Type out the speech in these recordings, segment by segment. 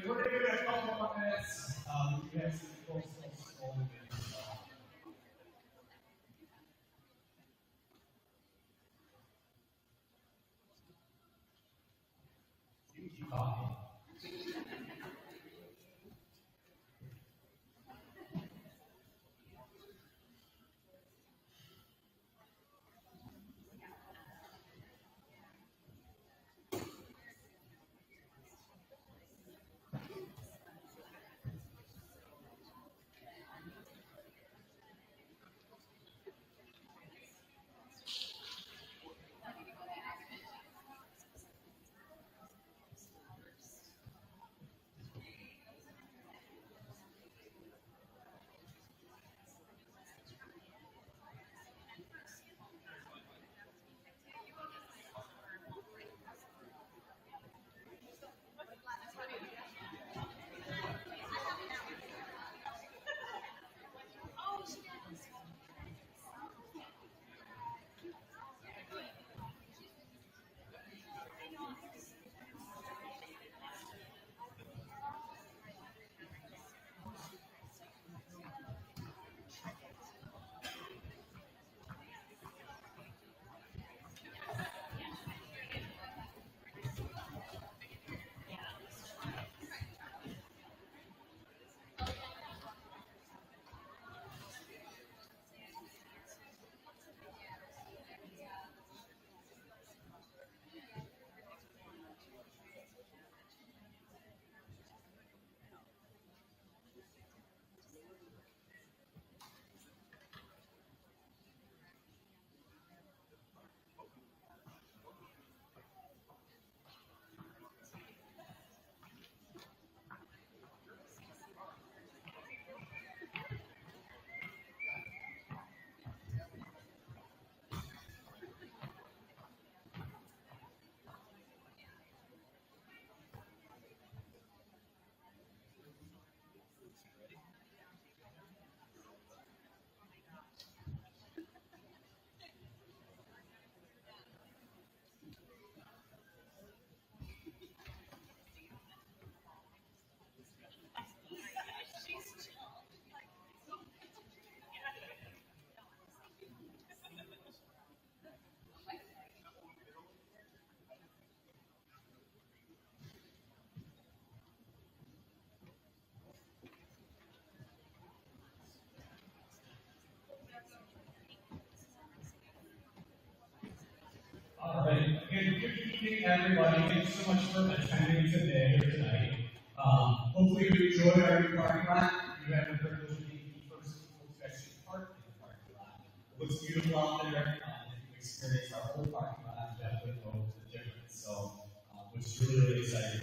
we're going to give it a couple more minutes. We have some folks rolling in. You can keep talking. All right. Again, good evening, everybody. Thanks so much for attending today or tonight. Hopefully, you enjoyed our new parking lot. You had the privilege of being the first people to actually park in the parking lot. It looks beautiful out there. If you experience our whole parking lot, you definitely know the difference. So, which is really, really exciting.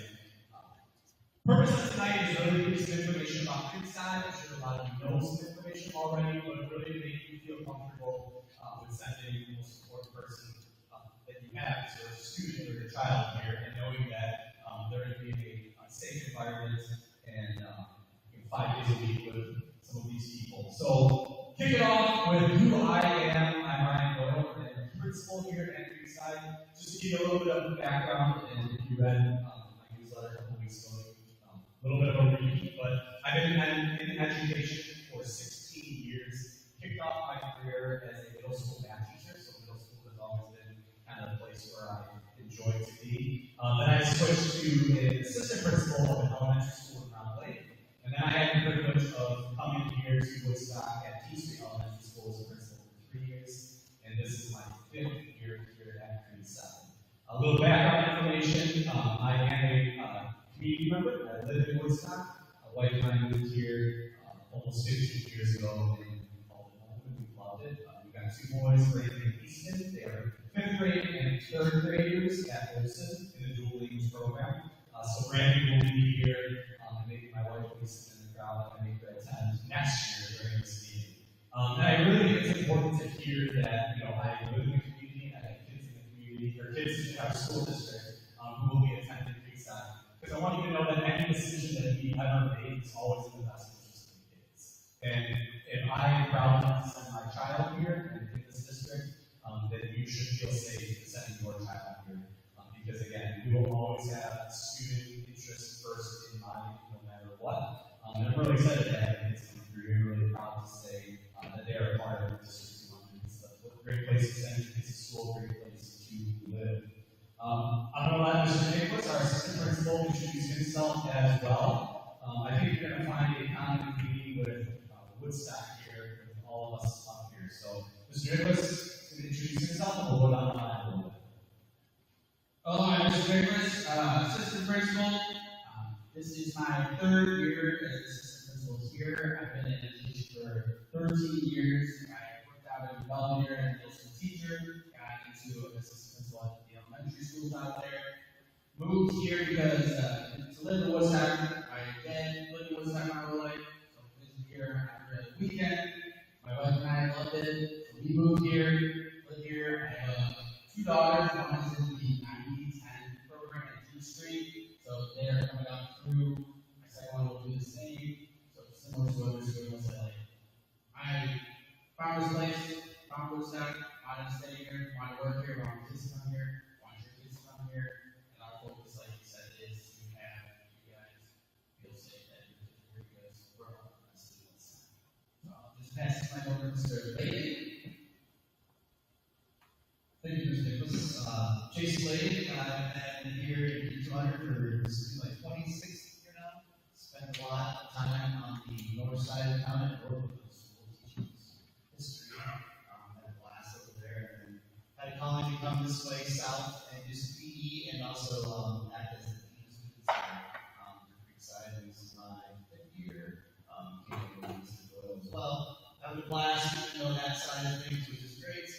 Purpose of tonight is really to give some information about Creekside. I'm sure a lot of you know some information already, but really make you feel comfortable with sending the most important person that you have as a student or your child here, and knowing that they're going to be in a safe environment and 5 days a week with some of these people. So, kick it off with who I am. I'm Ryan Doyle, and I'm the principal here at Creekside. Just to give you a little bit of background, and if you read my newsletter a couple weeks ago, a little bit of a repeat, but I've been in education for 16 years. Kicked off my career as a middle school math teacher, so middle school has always been kind of a place where I enjoyed to be. Then I switched to an assistant principal of an elementary school in Round Lake, and then I had the privilege of coming here to Woodstock at Creekside Elementary School as a principal for 3 years, and this is my 5th year here at Creekside. A little background information: I am a community member. I live in Woodstock. My wife and I moved here almost 15 years ago and called it home, and we loved it. We've got 2 boys, Brandon and Easton. They are 5th grade and 3rd graders at Wilson in the dual language program. So Brandon will be here, and maybe my wife will be sitting in the crowd and make her attend next year during this meeting. And I really think it's important to hear that, I live in the community, I have kids in the community, or kids in our school district who will be attending Creekside. Because I want you to know that any decision that we ever make is always in the best interest of the kids. And if I am proud enough to send my child here and in this district, then you should feel safe sending your child here. Because again, we will always have student interest first in mind. And I'm really excited that it's come through. I'm really proud to say that they are a part of District 200. It's a great place to send your kids to school, great place to live. I'm going to let Mr. Nicholas, our assistant principal, introduce himself as well. I think you're going to find a common theme with Woodstock here, with all of us up here. So, Mr. Nicholas is going to introduce himself, and we'll go down the line a little bit. Hello, I'm Mr. Nicholas, assistant principal. This is my third year as assistant principal here. I've been in education for 13 years. I worked out in Belvedere and as a teacher, got into assistant principal at the elementary schools out there. Moved here because to live in Woodstock, I did live in Woodstock my whole life. So I visited here after the weekend. My wife and I loved it. So we moved here, live here. I have two daughters. One is in the 90-10 program at Creekside. So they're coming up through. My second one will do the same. So similar to what we're doing, like I found this place, found Woodstock, wanted to stay here, wanted to work here, wanted kids to come here, wanted your kids to come here. And our focus, like you said, is to have you guys feel safe that you're here because we're all the best students. So I'll just pass this mic over to Mr. Layton. Thank you, Mr. Nicholas. Jason Lade, I've been here in 200 for like 26 years now. Spent a lot of time on the north side of town at Orlando School teaching history. Had a blast over there, and had a calling to come this way south and do some PE and also act as a team student for Creekside. This is my fifth year here in Mr. Doyle as well. Having a blast, that side of things, which is great.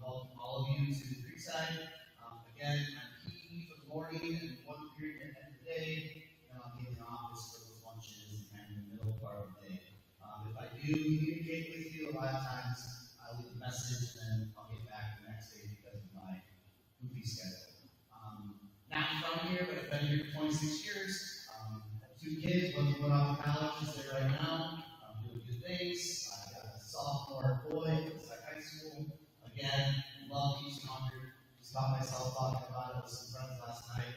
Welcome all of you to the Creekside. Again, I'm PE for the morning and one period at the end of the day, and I'll be in the office for those lunches and in the middle part of the day. If I do communicate with you, a lot of times I'll leave a message and I'll get back the next day because of my goofy schedule. Not from here, but I've been here for 26 years. Have two kids, one going off to college, is there right now. Doing good things. I got a sophomore boy at high school. Again, love teaching 100. Just caught myself talking about it with some friends last night.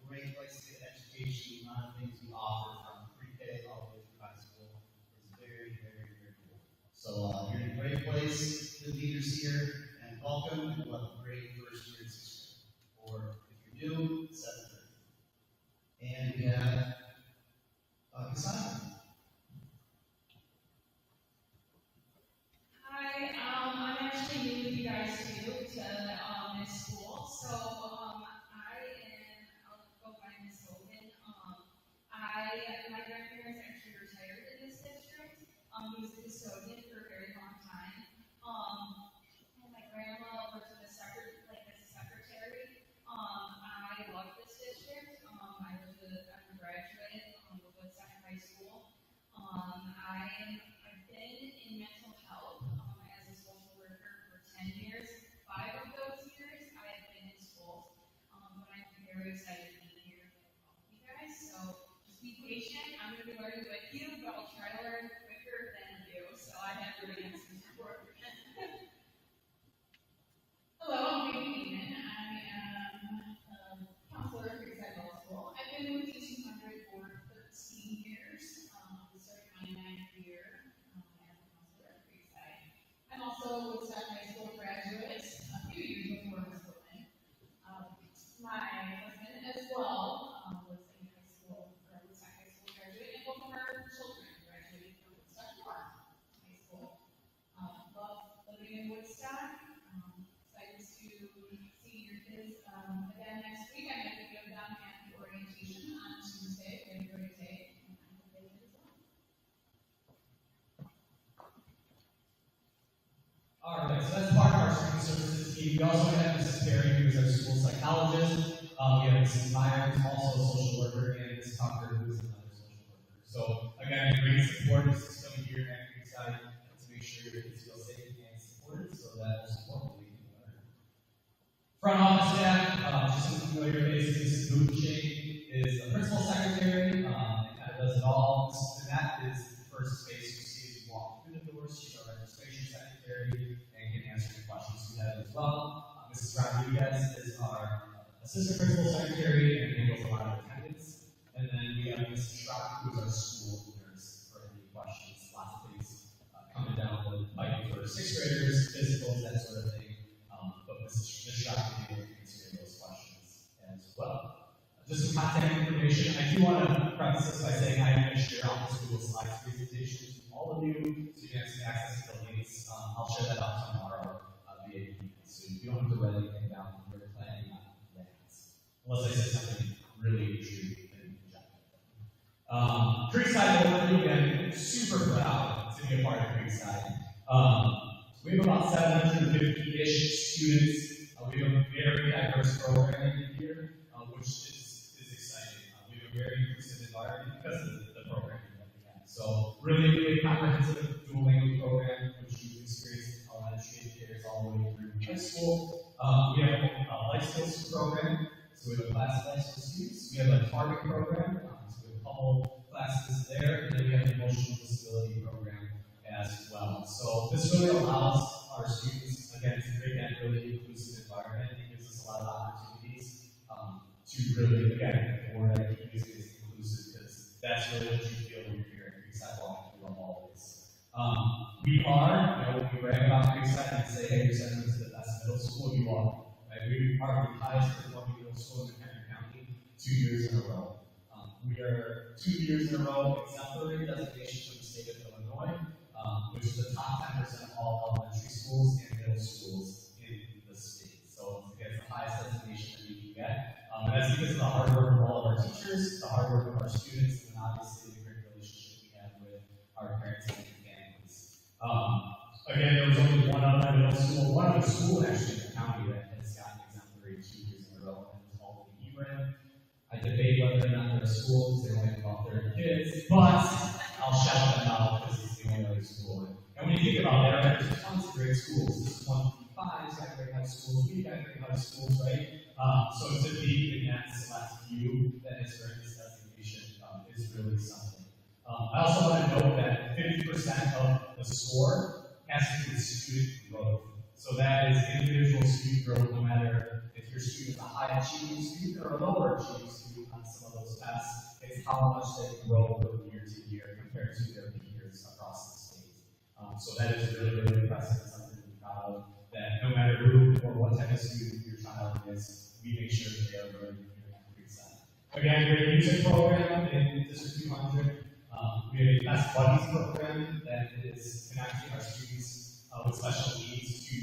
Great place to get education. The amount of things we offer from pre-K all the way through high school is very, very, very cool. So you're in a great place. Good leaders here, and welcome. And we'll have a great first year in 6th grade. Or if you're new, 7th grade. And we have Cassandra. Hi, I'm actually new with you guys too to this school. So I'll go by Miss Hogan. My grandparents actually retired in this district. He was a custodian for a very long time. And my grandma worked as a secretary. I love this district. I'm a graduate of Woodstock High School. I've been in mental health as a social worker for 10 years. 5 of those years I have been in schools. But I'm very excited to be here with all of you guys. So just be patient. I'm going to be learning with you, but I'll try to learn quicker than you. So I have really good support. Hello, I'm Katie Neiman. I am a counselor at Creekside Law School. I've been with D200 for 13 years. This is my 9th year as a counselor at Creekside. I'm also a Woodstock High School graduate a few years before Miss Whitman. My husband as well was a Woodstock High School graduate, and both of our children graduated from Woodstock North High School. Love living in Woodstock. Excited to see your kids again next week. I'm going to go down at the orientation on Tuesday. We have a great day, and I hope they did as well. All right, so that's part of our student services team. We also have Mrs. Perry, who is our school psychologist. We have Mrs. Myers, also a social worker, and Ms. Tucker, who is another social worker. So, again, a great support system here at Creekside to make sure your kids feel safe and supported, so that most importantly, you can learn. Front office staff, just some familiar faces. Mrs. Ching is the principal secretary, and kind of does it all. And that is the first space you see as you walk through the doors. She's our registration secretary and can answer any questions you have as well. Mrs. Rodriguez is our assistant principal secretary and handles a lot of attendance. And then we have Mrs. Schrock, who is our school nurse. for sixth graders, physicals, that sort of thing. But Mrs. Shop will be able to answer those questions as well. Just some contact information. I do want to preface this by saying I am going to share out this Google Slides presentation to all of you, so you can have access to the links. I'll share that out tomorrow via email, so you don't have to write anything down. We're planning on that, unless I say something really true and objective. Creekside overview, again, super proud to be a part of Creekside. We have about 750-ish students. We have a very diverse program here, which is exciting. We have a very inclusive environment because of the programming that we have. So really comprehensive dual language program, which you've experienced in elementary years all the way through high school. We have a life skills program, so we have a class of life skills students. We have a target program, so we have a couple classes there, and then we have an emotional disability program as well. So this really allows our students, again, to create that really inclusive environment. It gives us a lot of opportunities to really, again, the word I keep using is inclusive, because that's really what you feel when you're here at Creekside walking through all this. We are, we brag about Creekside and say, hey, you're sending us to the best middle school, you are. Right? We are the highest performing middle school in Henry County 2 years in a row. We are 2 years in a row exemplary designation from the state of Illinois, which is the top 10% of all elementary schools and middle schools in the state. So again, it's the highest designation that you can get. And that's because of the hard work of all of our teachers, the hard work of our students, and obviously the great relationship we have with our parents and families. Again, there was only one other middle school, one other school actually in the county that has gotten exemplary 2 years in a row, and it was called the E-Brand. I debate whether or not they're a school, because they only have about 30 kids, but I'll shout them out because it's the only other school. And when you think about that, there's tons of great schools. This is 135's got great high schools, we've got great high schools, right? So to be in that select few that has earned this designation is really something. I also want to note that 50% of the score has to do with student growth. So that is individual student growth, no matter if your student is a high achieving student or a lower achieving student on some of those tests. It's how much they grow from year to year compared to their peers across the state. So that is really, really impressive and something to be proud of. That no matter who or what type of student your child is, we make sure that they are learning here at Creekside. Again, we have a music program in District 200. We have a Best Buddies program that is connecting our students with special needs to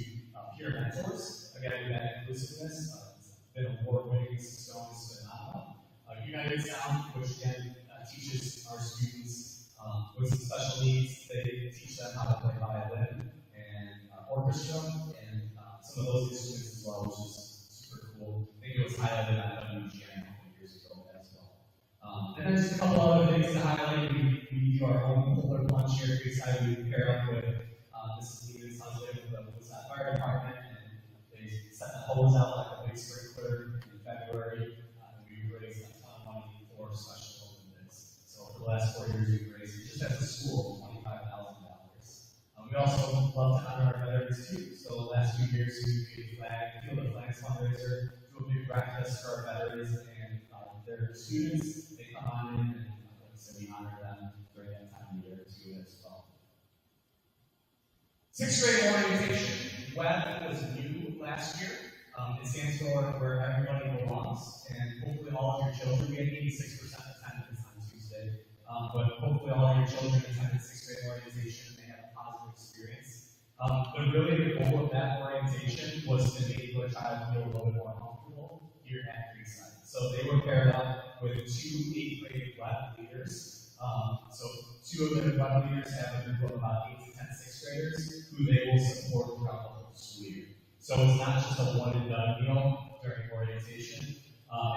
peer mentors. Again, we've got inclusiveness. It's been award-winning since going to phenomenal. United Sound, which again teaches our students with some special needs. They teach them how to play violin and orchestra and some of those instruments as well, which is super cool. I think it was highlighted on WGN a couple years ago as well. And then just a couple other things to highlight. We do our own polar plunge here at Creekside. We pair up with Mrs. Nina's husband with the Woodstock Fire Department, and they set the hose out like a big sprinkler in February. We raised a ton of money for special Olympics. So for the last 4 years, we've raised, just as a school, $25,000. We also love to honor our veterans too. So the last few years, we made Field of Flags fundraiser, do a big breakfast for our veterans and their students. They come on in, and so we honor them during that time of year too as well. Sixth grade orientation. WEB was new last year. It stands for Where Everybody Belongs, and hopefully all of your children, we had 86% attendance on Tuesday, but hopefully all of your children attended sixth grade orientation and they had a positive experience. But really the goal of that orientation was to make your child feel a little bit more comfortable here at Creekside. So they were paired up with 2 8th grade WEB leaders. So 2 of the WEB leaders have a group of about 8 to 10 sixth graders who they will support throughout the whole school year. So it's not just a one and done deal during orientation.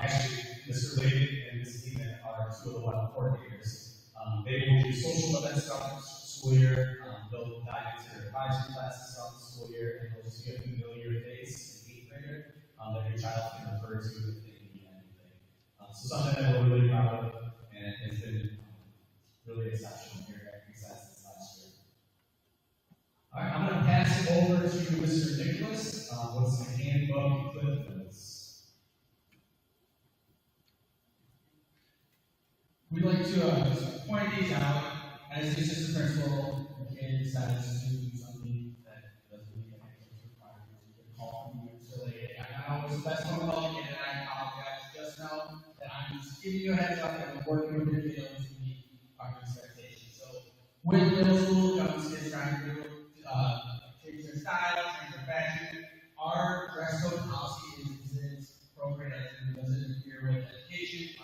Actually, Mr. Layden and Ms. Lehman are 2 of the WEB coordinators. They will do social events throughout the school year. They'll dive into their advisory classes throughout the school year, and they'll just be a familiar face, an 8th grader, that your child can refer to if they need anything. So something that we're really proud of, and has been really exceptional here at Creekside since last year. All right, I'm going to pass it over to Mr. Nicholas with some handbook clip notes. We'd like to point these out as the assistant principal. If Andy decides to do something that the best phone call to get, and I apologize. Just know that I'm just giving you a heads up that we're working with your kiddos to meet our expectations. So, with middle school comes kids trying to change their style, change their fashion. Our dress code policy is appropriate and doesn't interfere with education.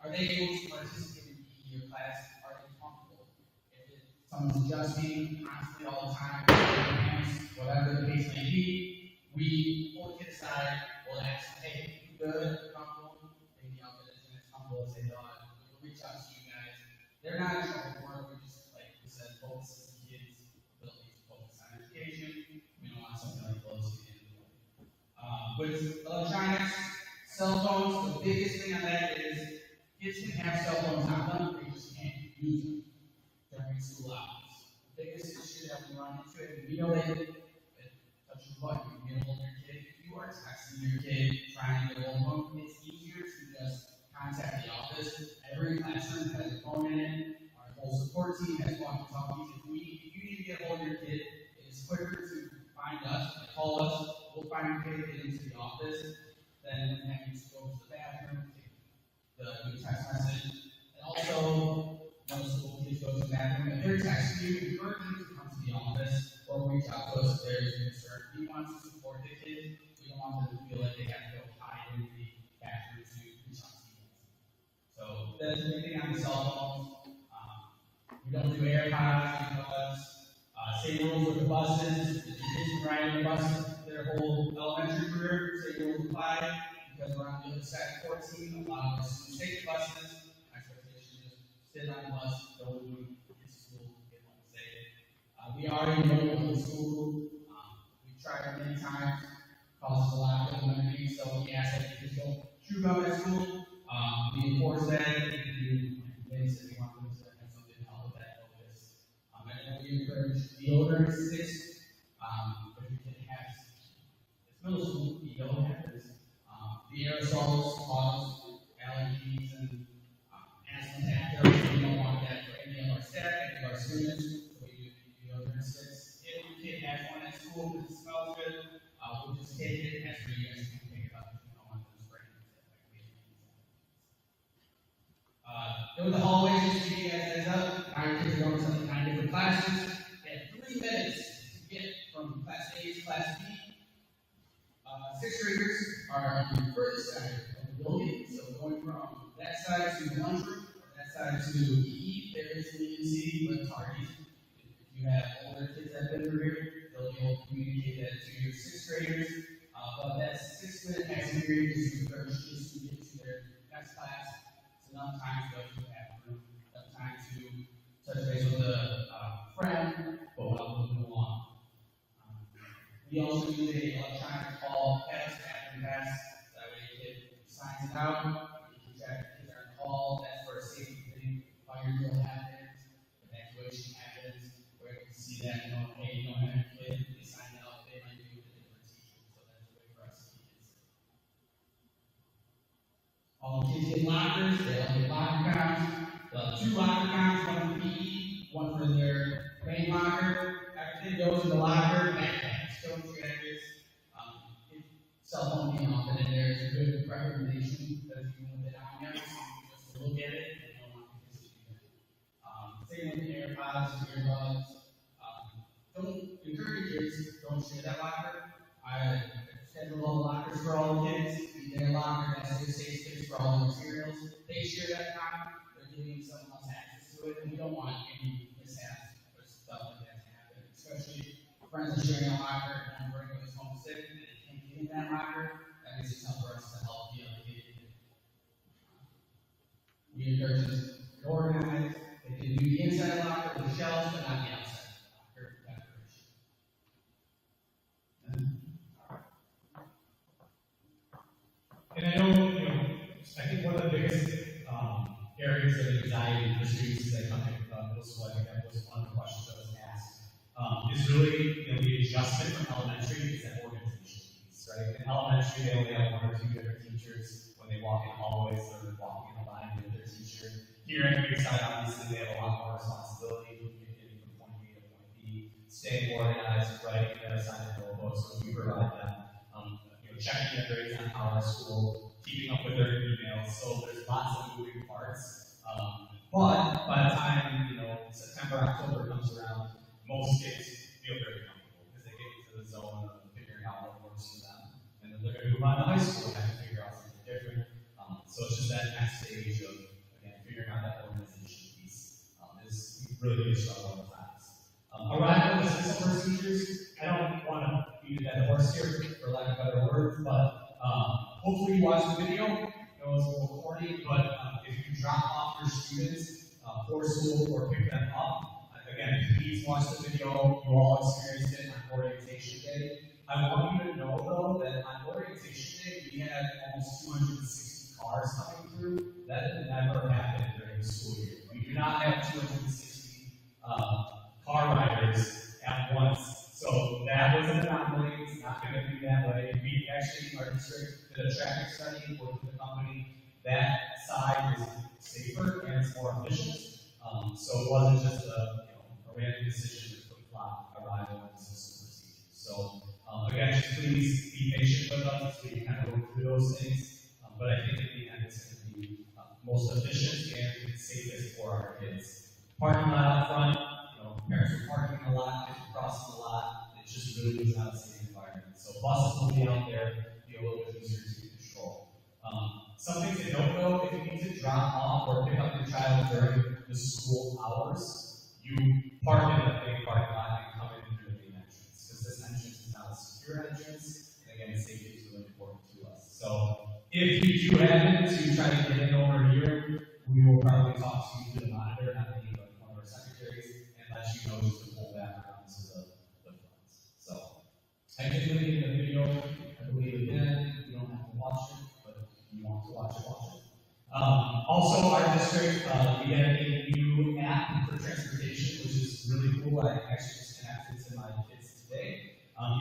Are they able to participate in PE or class? Are they comfortable? If someone's adjusting constantly all the time, pants, whatever the case may be, we pull the kid aside, we'll ask, hey, you good, comfortable? Maybe I'll get as comfortable as they thought. We'll reach out to you guys. They're not in trouble for it. We just, like we said, focus the kids' ability to focus on education. We don't want something like close to the end of the day. With electronics, cell phones, the biggest thing on that is kids can have cell phones on them, they just can't use them during school hours. The biggest issue that we run into, and we know that touch your button, you can get a hold of your kid. If you are texting your kid trying to get a hold of them, it's easier to just contact the office. Every classroom has a phone in it. Our whole support team has walkie-talkies. If you need to get a hold of your kid, it's quicker to find us, call us. We'll find your kid, get into the office, then having to go to the bathroom, take the text message. And also, most school kids go to the bathroom. If they're texting you, encourage them to come to the office or reach out to us if there's a concern. We want to support the kids. We don't want them to feel like they have to go hide in the bathroom to reach out to you. So that's the big thing on the cell phones. We don't do AirPods because same rules with the buses. If your kids are riding the bus their whole elementary career, same rules apply because we're on the other side of 14. A lot of us take buses. Expectation is just sit on the bus, don't move, get to school, get home safe. We are in the middle school. We've tried it many times, causes a lot of learning, so we ask that you just don't chew gum at school. We enforce that if you convince that you want them to have something to help with that focus. And we encourage deodorant sticks. If your kid has, it's middle school, you don't have this. The aerosols cause allergies and asthma attack. We don't want that for any of our staff, any of our students. So we do deodorant sticks. If your kid has one at school because it smells good, we'll just take it and ask for you guys to pick it up if you don't want them spraying it. In the hallways, just to give you guys heads up, our kids are going to 9 different classes. They have 3 minutes to get from class A to class B. 6th graders are on the furthest side of the building, so going from that side to the lunchroom, or that side to PE, there is leniency with tardies. If you have older kids that have been through here, they'll be able to communicate that to your 6th graders. But that 6-minute exit period is to encourage kids to get to their next class. It's enough time to go to the bathroom, enough time to touch base with a friend, but while moving along. We also use a electronic call pass, bathroom pass. That way the kid signs it out. You can check kids are in the hall. That's for a safety thing. Fire drill happens, evacuation happens. We're able to see that, hey, you don't have a kid. They sign it out. They might be with a different teacher. So that's a way for us to keep it safe. All the kids get lockers. They all get locker counts. The 2 locker counts, one for PE, one for their main locker. Everything goes in the locker, backpacks, stone gadgets, cell phone being offered in there is a good recommendation because you want it on there, so you just look at it and you don't want to continue it. Same with the AirPods, earbuds. Don't encourage your kids, don't share that locker. I schedule all the lockers for all the kids, in their locker, that's their safe space for all the materials. They share that locker, they're giving someone else access to it, and we don't want any mishaps or stuff like that to happen. Especially friends are sharing a locker and one bringing us home sick and they can't get in that locker, that makes it tough for us to help the other kid. We encourage them to organize. They can do the inside locker with the shelves, but not the outside locker decoration. And I know, I think one of the biggest areas of anxiety for students that come in middle school, I think that was one of the questions that was asked, is really, the adjustment from elementary is that organization piece, right? In elementary, they only have 1 or 2 different teachers. When they walk in hallways, they're walking in a line with their teacher. Here at Creekside, obviously, they have a lot more responsibility, getting from point A to point B, staying organized, right, and assigning goalposts. So we provide them, checking their grades on Power School, keeping up with their emails. So there's lots of moving parts. But by the time September, October comes around, most kids feel very comfortable because they get into the zone of figuring out what works for them, and then they're going to move on to high school and have to figure out something different. So it's just that next stage of figuring out that organization piece is really a struggle at times. Arrival of the summer teachers. I don't want to beat that horse here, for lack of better words, but hopefully you watch the video. I know it's a little corny, but if you drop off your students for school or pick them up, again, please watch the video. You all experienced it on orientation day. I want you to know, though, that on orientation day, we had almost 260 cars coming through. That had never happened during the school year. We do not have 260 car riders at once. So that was an anomaly. It's not going to be that way. We actually, our district did a traffic study, worked with the company. That side is safer and it's more efficient. So it wasn't just a random decision to flop arrival and system procedures. So again, just please be patient with us as we kind of work through those things. But I think at the end it's going to be most efficient and safest for our kids. Parking lot out front, parents are parking a lot, kids are crossing a lot. It just really was not a safe environment. So buses will be out there, be a little bit easier to control. Some things to note though, if you need to drop off or pick up your child during the school hours, you park in a big parking lot and come in through the main entrance. Because this entrance is not a secure entrance, and again, safety is really important to us. So if you do happen to try to get in over here, we will probably talk to you through the monitor, not me, but one of our secretaries, and let you know just to pull back around to the front. So I did link in the video, I believe again, you don't have to watch it, but if you want to watch it, watch it. Also, our district, we have a new app for transportation, which is really cool. I actually just connected to my kids today.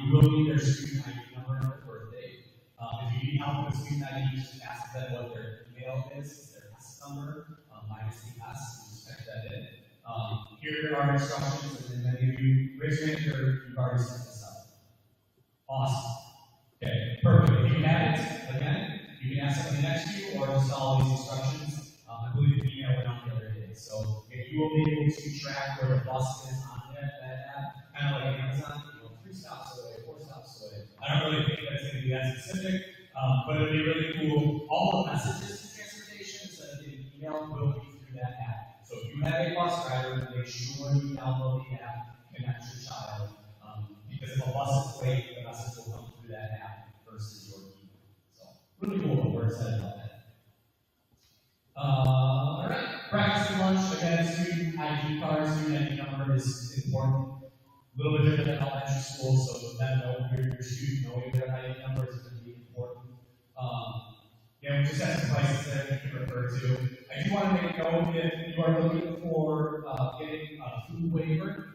You will need their student ID number and their birthday. If you need help with student ID, just ask them what their email is, their S number, minus the S, just type that in. Here are instructions, and then many of you raise your hand or you've already set this up. Awesome. Okay, perfect. If you have it, again, you can ask somebody next to you or just follow these instructions. I believe the email went out the other day. So if you will be able to track where the bus is on that app, kind of like Amazon, 3 stops away, 4 stops away. I don't really think that's going to be that specific, but it'll be really cool. All the messages to transportation instead of getting email will be through that app. So if you have a bus driver, make sure you download the app, connect your child, because if a bus is late, the message will come through that app versus your email. So really cool. We're excited about that. All right. Practice and lunch. Again, student ID card, student ID number is important. A little bit different than elementary school, so that your student knowing their ID number is going to be important. We just have some prices there you can refer to. I do want to make note if you are looking for getting a food waiver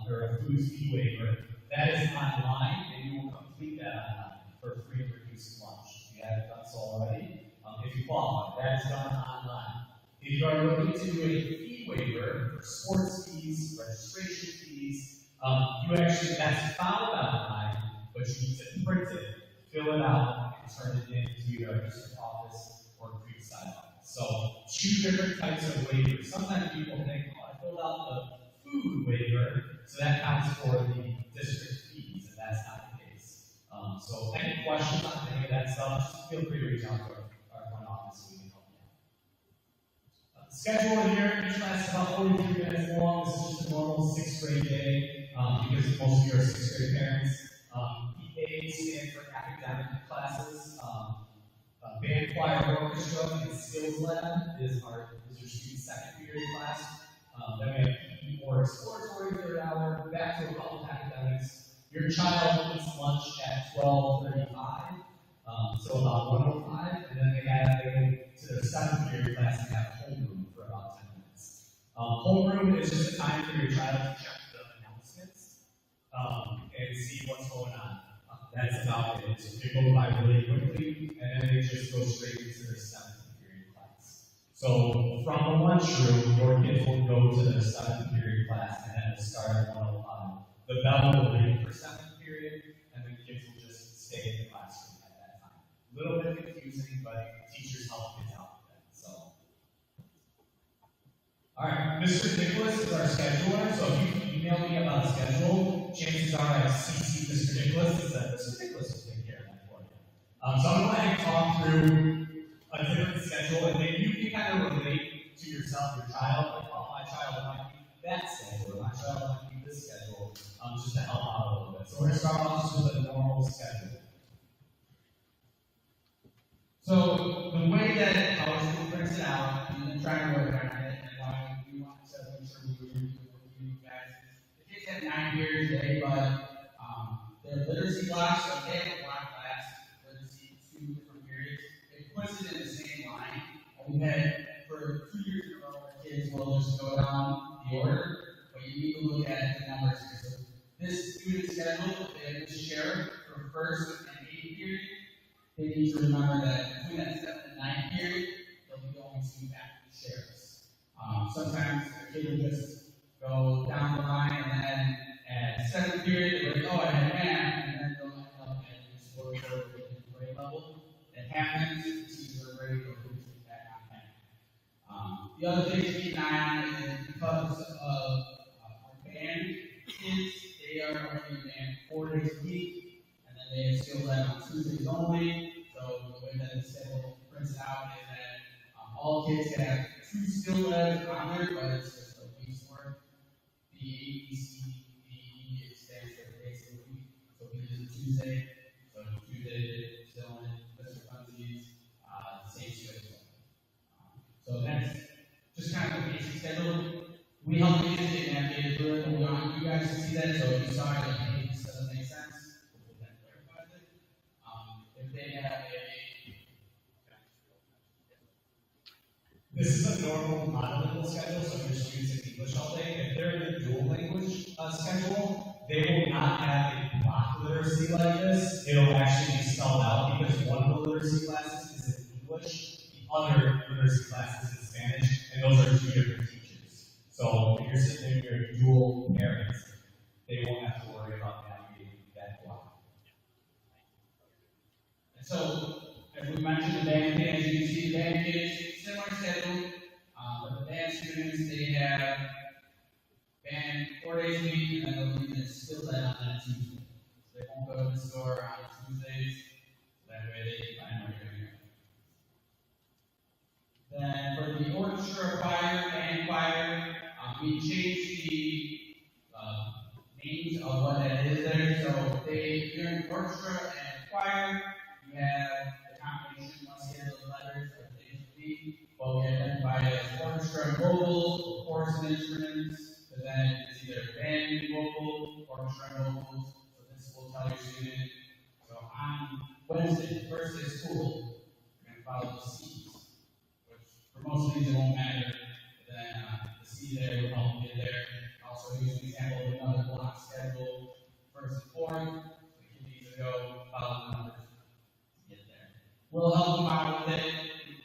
or a food fee waiver, that is online, and you will complete that online for free and reduced lunch. If you haven't done so already, if you qualify, that is done online. If you are looking to do a fee waiver for sports fees, registration fees, that's found online, but you need to print it, fill it out, and turn it into your district office or Creekside office. So 2 different types of waivers. Sometimes people think, I filled out the food waiver, so that counts for the district fees, and that's not the case. So any questions on any of that stuff, just feel free to reach out to our front office so we can help you out. Schedule here, each class is about 43 minutes long. This is just a normal 6th grade day, because most of you are 6th grade parents. PA stand for academic classes. Band, choir, orchestra, and skills lab is your student second period class. Then we have PE or exploratory third hour, back to a couple of academics. Your child eats lunch at 12:35, so about 1:05, and then they go to their 7th period class and have homeroom for about 10 minutes. Homeroom is just a time for your child to check the announcements and see what's going on. That's about it. So they go by really quickly, and then they just go straight into their 7th period class. So from the lunchroom, your kids will go to their 7th period class, and then it'll start at 1:05. The bell will ring for 7th period, and the kids will just stay in the classroom at Mr. Nicholas is our scheduler, so if you email me about a schedule, chances are I CC Mr. Nicholas and said, Mr. Nicholas will take care of that for you. So I'm going to go ahead and talk through a different schedule, and maybe you can kind of relate to yourself, your child, like, oh, my child might be that schedule, or my child might be this schedule, just to help out a little bit. So we're going to start off just with a normal schedule. So the way that our school prints it out, and then trying to work on it, and why we want to make sure we do it with you guys. The kids have 9 years today, but their literacy blocks, so they have a block class, literacy, 2 different periods. It puts it in the same line. And we've had for 2 years in a row, our kids will just go down the order, but you need to look at the numbers here. So this student schedule, they have this share for first and 8th period. They need to remember that between that 7th and 9th period, they'll be going to active shares. Sometimes a kid will just go down the line, and then at 7th period, they're like, oh, I had math, and then they'll end up at this grade level. It happens, teachers are ready to put back on math. The other thing to keep an eye on is because of our band kids, they are only in band 4 days a week. They have skills lab on Tuesdays only. So the way that the schedule prints it out is that all kids can have 2 skill labs on there, but it's just a week's worth. The A, B, C, D, E, it stands for the days of the week. So we did Tuesday. So Tuesday, still in Mr. Funsies, same schedule. So that's just kind of the basic schedule. We help you get navigated through it, and we want you guys to see that. So if you saw it, like, hey, this doesn't make sense. This is a normal monolingual schedule, so your students in English all day. If they're in a dual language schedule, they will not have a block literacy like this. It'll actually be spelled out because one of the literacy classes is in English, the other literacy class is in Spanish, and those are 2 different teachers. So if you're sitting there, you're dual parents, they won't have to worry about navigating that block. And so, as we mentioned, the band kids, as you can see, the band kids, similar schedule, but the band students, they have band 4 days a week, and then they'll need their skill set on that Tuesday. So they won't go to the store on Tuesdays, so that way they can find what they're doing. Then for the orchestra choir, band choir, we changed the names of what that is there. So you're in orchestra and choir, you have the combination, once again, those letters of the HB, what we identify as orchestra and vocals, or chorus and instruments, but then it's either band and vocal, orchestra and vocals, so this will tell your student. So on Wednesday, first day of school, you're going to follow the C's, which for most of these it won't matter, but then the C there will help you get there. Also, use an example of another block schedule, first and fourth, so the kid needs to go follow the numbers. We'll help them out with it,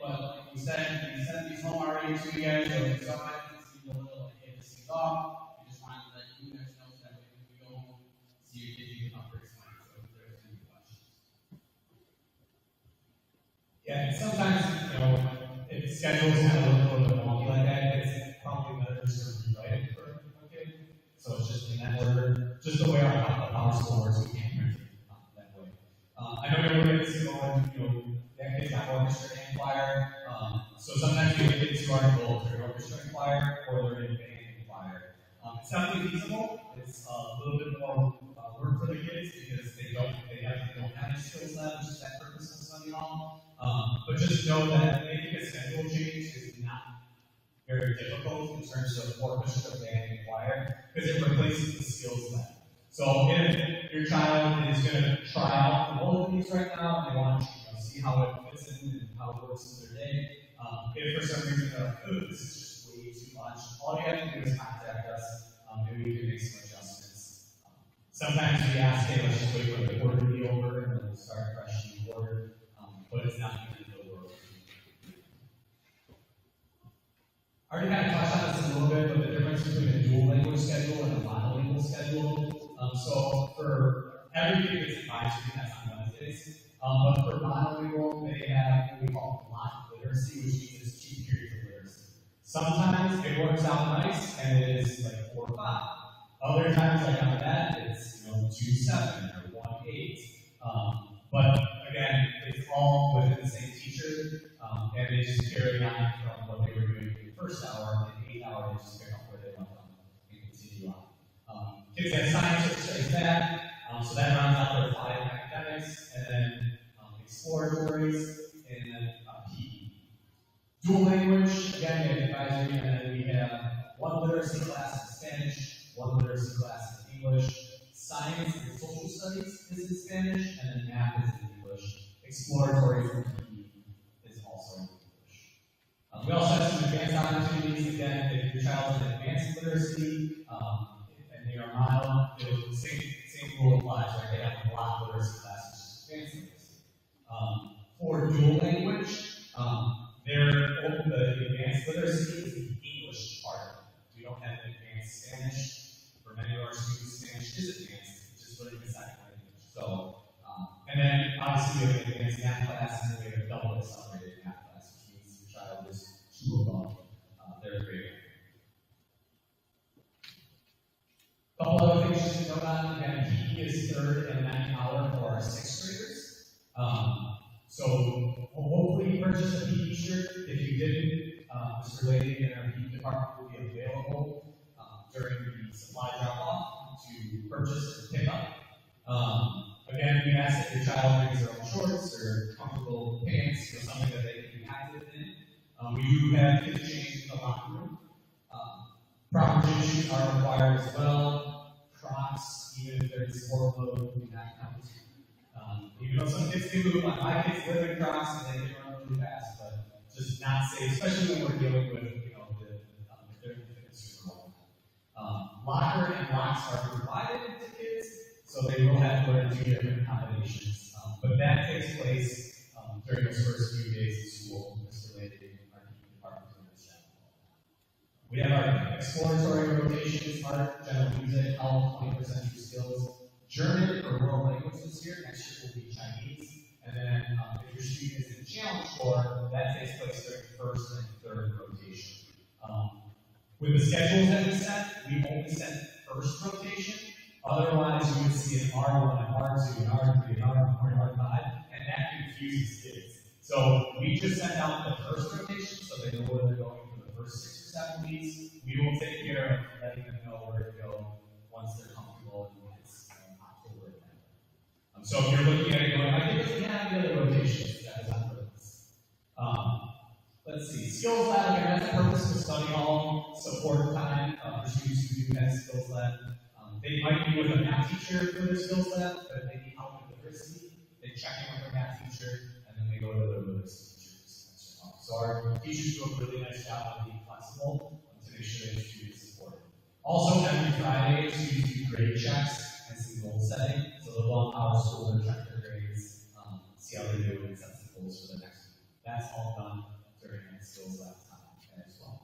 but like we said, we sent these home already to you guys, so if you saw it, it's a little like, hey, this is off. We just wanted to let you guys know so that when we go home, see your kids, you can help explain. So if there's any questions. Yeah, and sometimes, if the schedule's kind of a little bit wonky like that, it's probably better just to rewrite it for a kid. So it's just in that order, just the way our school works, we can't print it that way. I know everybody's going, that kids have orchestra and choir. So sometimes you have kids who are in both, they're orchestra and choir, or they're in band and choir. It's definitely feasible. It's a little bit more work for the kids because they don't have a skills lab, which is that purpose of study hall. But just know that making a schedule change is not very difficult in terms of orchestra, band, and choir because it replaces the skills lab. So if your child is going to try out for both of these right now, and they want to see how it fits in and how it works in their day, if for some reason they're like, oh, this is just way too much, all you have to do is contact us, and we can make some adjustments. Sometimes we ask, hey, let's just wait for the quarter to be over, and then we'll start fresh in the quarter, but it's not the end of the world. I already kind of touched on this a little bit, but the difference between a dual language schedule and a monolingual schedule. So for every kid gets advisory, that's on Wednesdays. But for monolingual, they have what we call block literacy, which means 2 periods of literacy. Sometimes it works out nice and it is like 4 or 5. Other times, like on that, it's 2-7 or 1-8. But again, it's all within the same teacher, and they just carry on from what they were doing in the first hour. In the 8th hour, they just pick up where they left off and continue on. Kids have science or studies that, so that rounds out their 5 academics, and then exploratories, and then PE. Dual language, again, we have advisory, and then we have 1 literacy class in Spanish, 1 literacy class in English. Science and social studies is in Spanish, and then math is in English. Exploratory for PE is also in English. We also have some advanced opportunities. Again, if your child is in advanced literacy and they are mild, the same rule applies, right? They have a block literacy class, which is advanced literacy. For dual language, the advanced literacy is the English part. We don't have advanced Spanish. For many of our students, Spanish is advanced, which is really the second language. So, and then obviously we have an advanced math class, and we have a double accelerated math class, which means your child is 2 above their grade. A couple other things just to note on. Again, PE is 3rd and 9th hour for our 6th graders. So hopefully you purchased a PE shirt. If you didn't, Mr. Lady in our PE department will be available during the supply drop-off to purchase or pick up. Again, we ask that your child brings their own shorts or comfortable pants or something that they can be active in. We do have kids change in the locker room. Proper gym shoes are required as well. Crocs, even if they're in sport mode, do not count. Even though some kids can move, like my kids live in Crocs and they can run really fast, but just not safe, especially when we're dealing with the fitness room. Locker and locks are provided to kids, so they will have to learn 2 different combinations. But that takes place during those first few days of school. Mr. Lady in our department doing this job. We have our exploratory rotations, art, general music, health, 21st century skills. German or world language this year, next year will be Chinese. And then if your student is in challenge core, that takes place during 1st and 3rd rotation. With the schedules that we set, we only set 1st rotation. Otherwise, you would see an R1, an R2, an R3, an R4, an R5, and that confuses kids. So we just sent out the 1st rotation so they know where they're going for the first 6 or 7 weeks. We will take care of letting them know where to go once they're comfortable. So if you're looking at it going, I think doesn't have the other rotations, that is on purpose. Let's see, skills lab, again, that's purpose for study hall, support time for students who do have skills lab. They might be with a math teacher for their skills lab, but if they need help with literacy, they check in with their math teacher, and then they go to their literacy teacher. So our teachers do a really nice job of being flexible to make sure that students support. Also, every Friday, students do grade checks and some goal setting. So they'll go on Power School and check their grades, see how they're doing, and set some goals for the next week. That's all done during that skills lab time as well.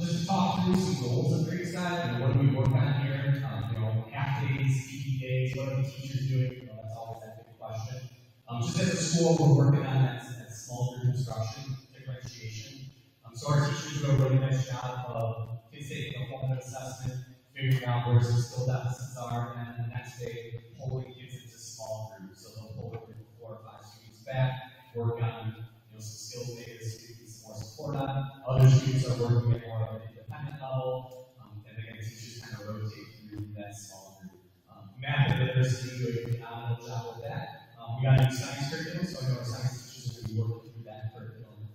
Just to talk through some goals of Creekside, what do we work on here? Half days, PP days, what are the teachers doing? That's always that big question. Just as a school, we're working on that small group instruction, differentiation. So our teachers do a really nice job of kids taking a formative assessment, figuring out where some skill deficits are, and then the next day, pulling kids into small groups. So they'll pull a group of 4 or 5 students back, work on some skills data so you can get some more support on. Other students are working at more of an independent level, and again, teachers kind of rotate through that small group. Math and literacy do a phenomenal job with that. We got a new science curriculum, so I know our science teachers are going to be working through that curriculum.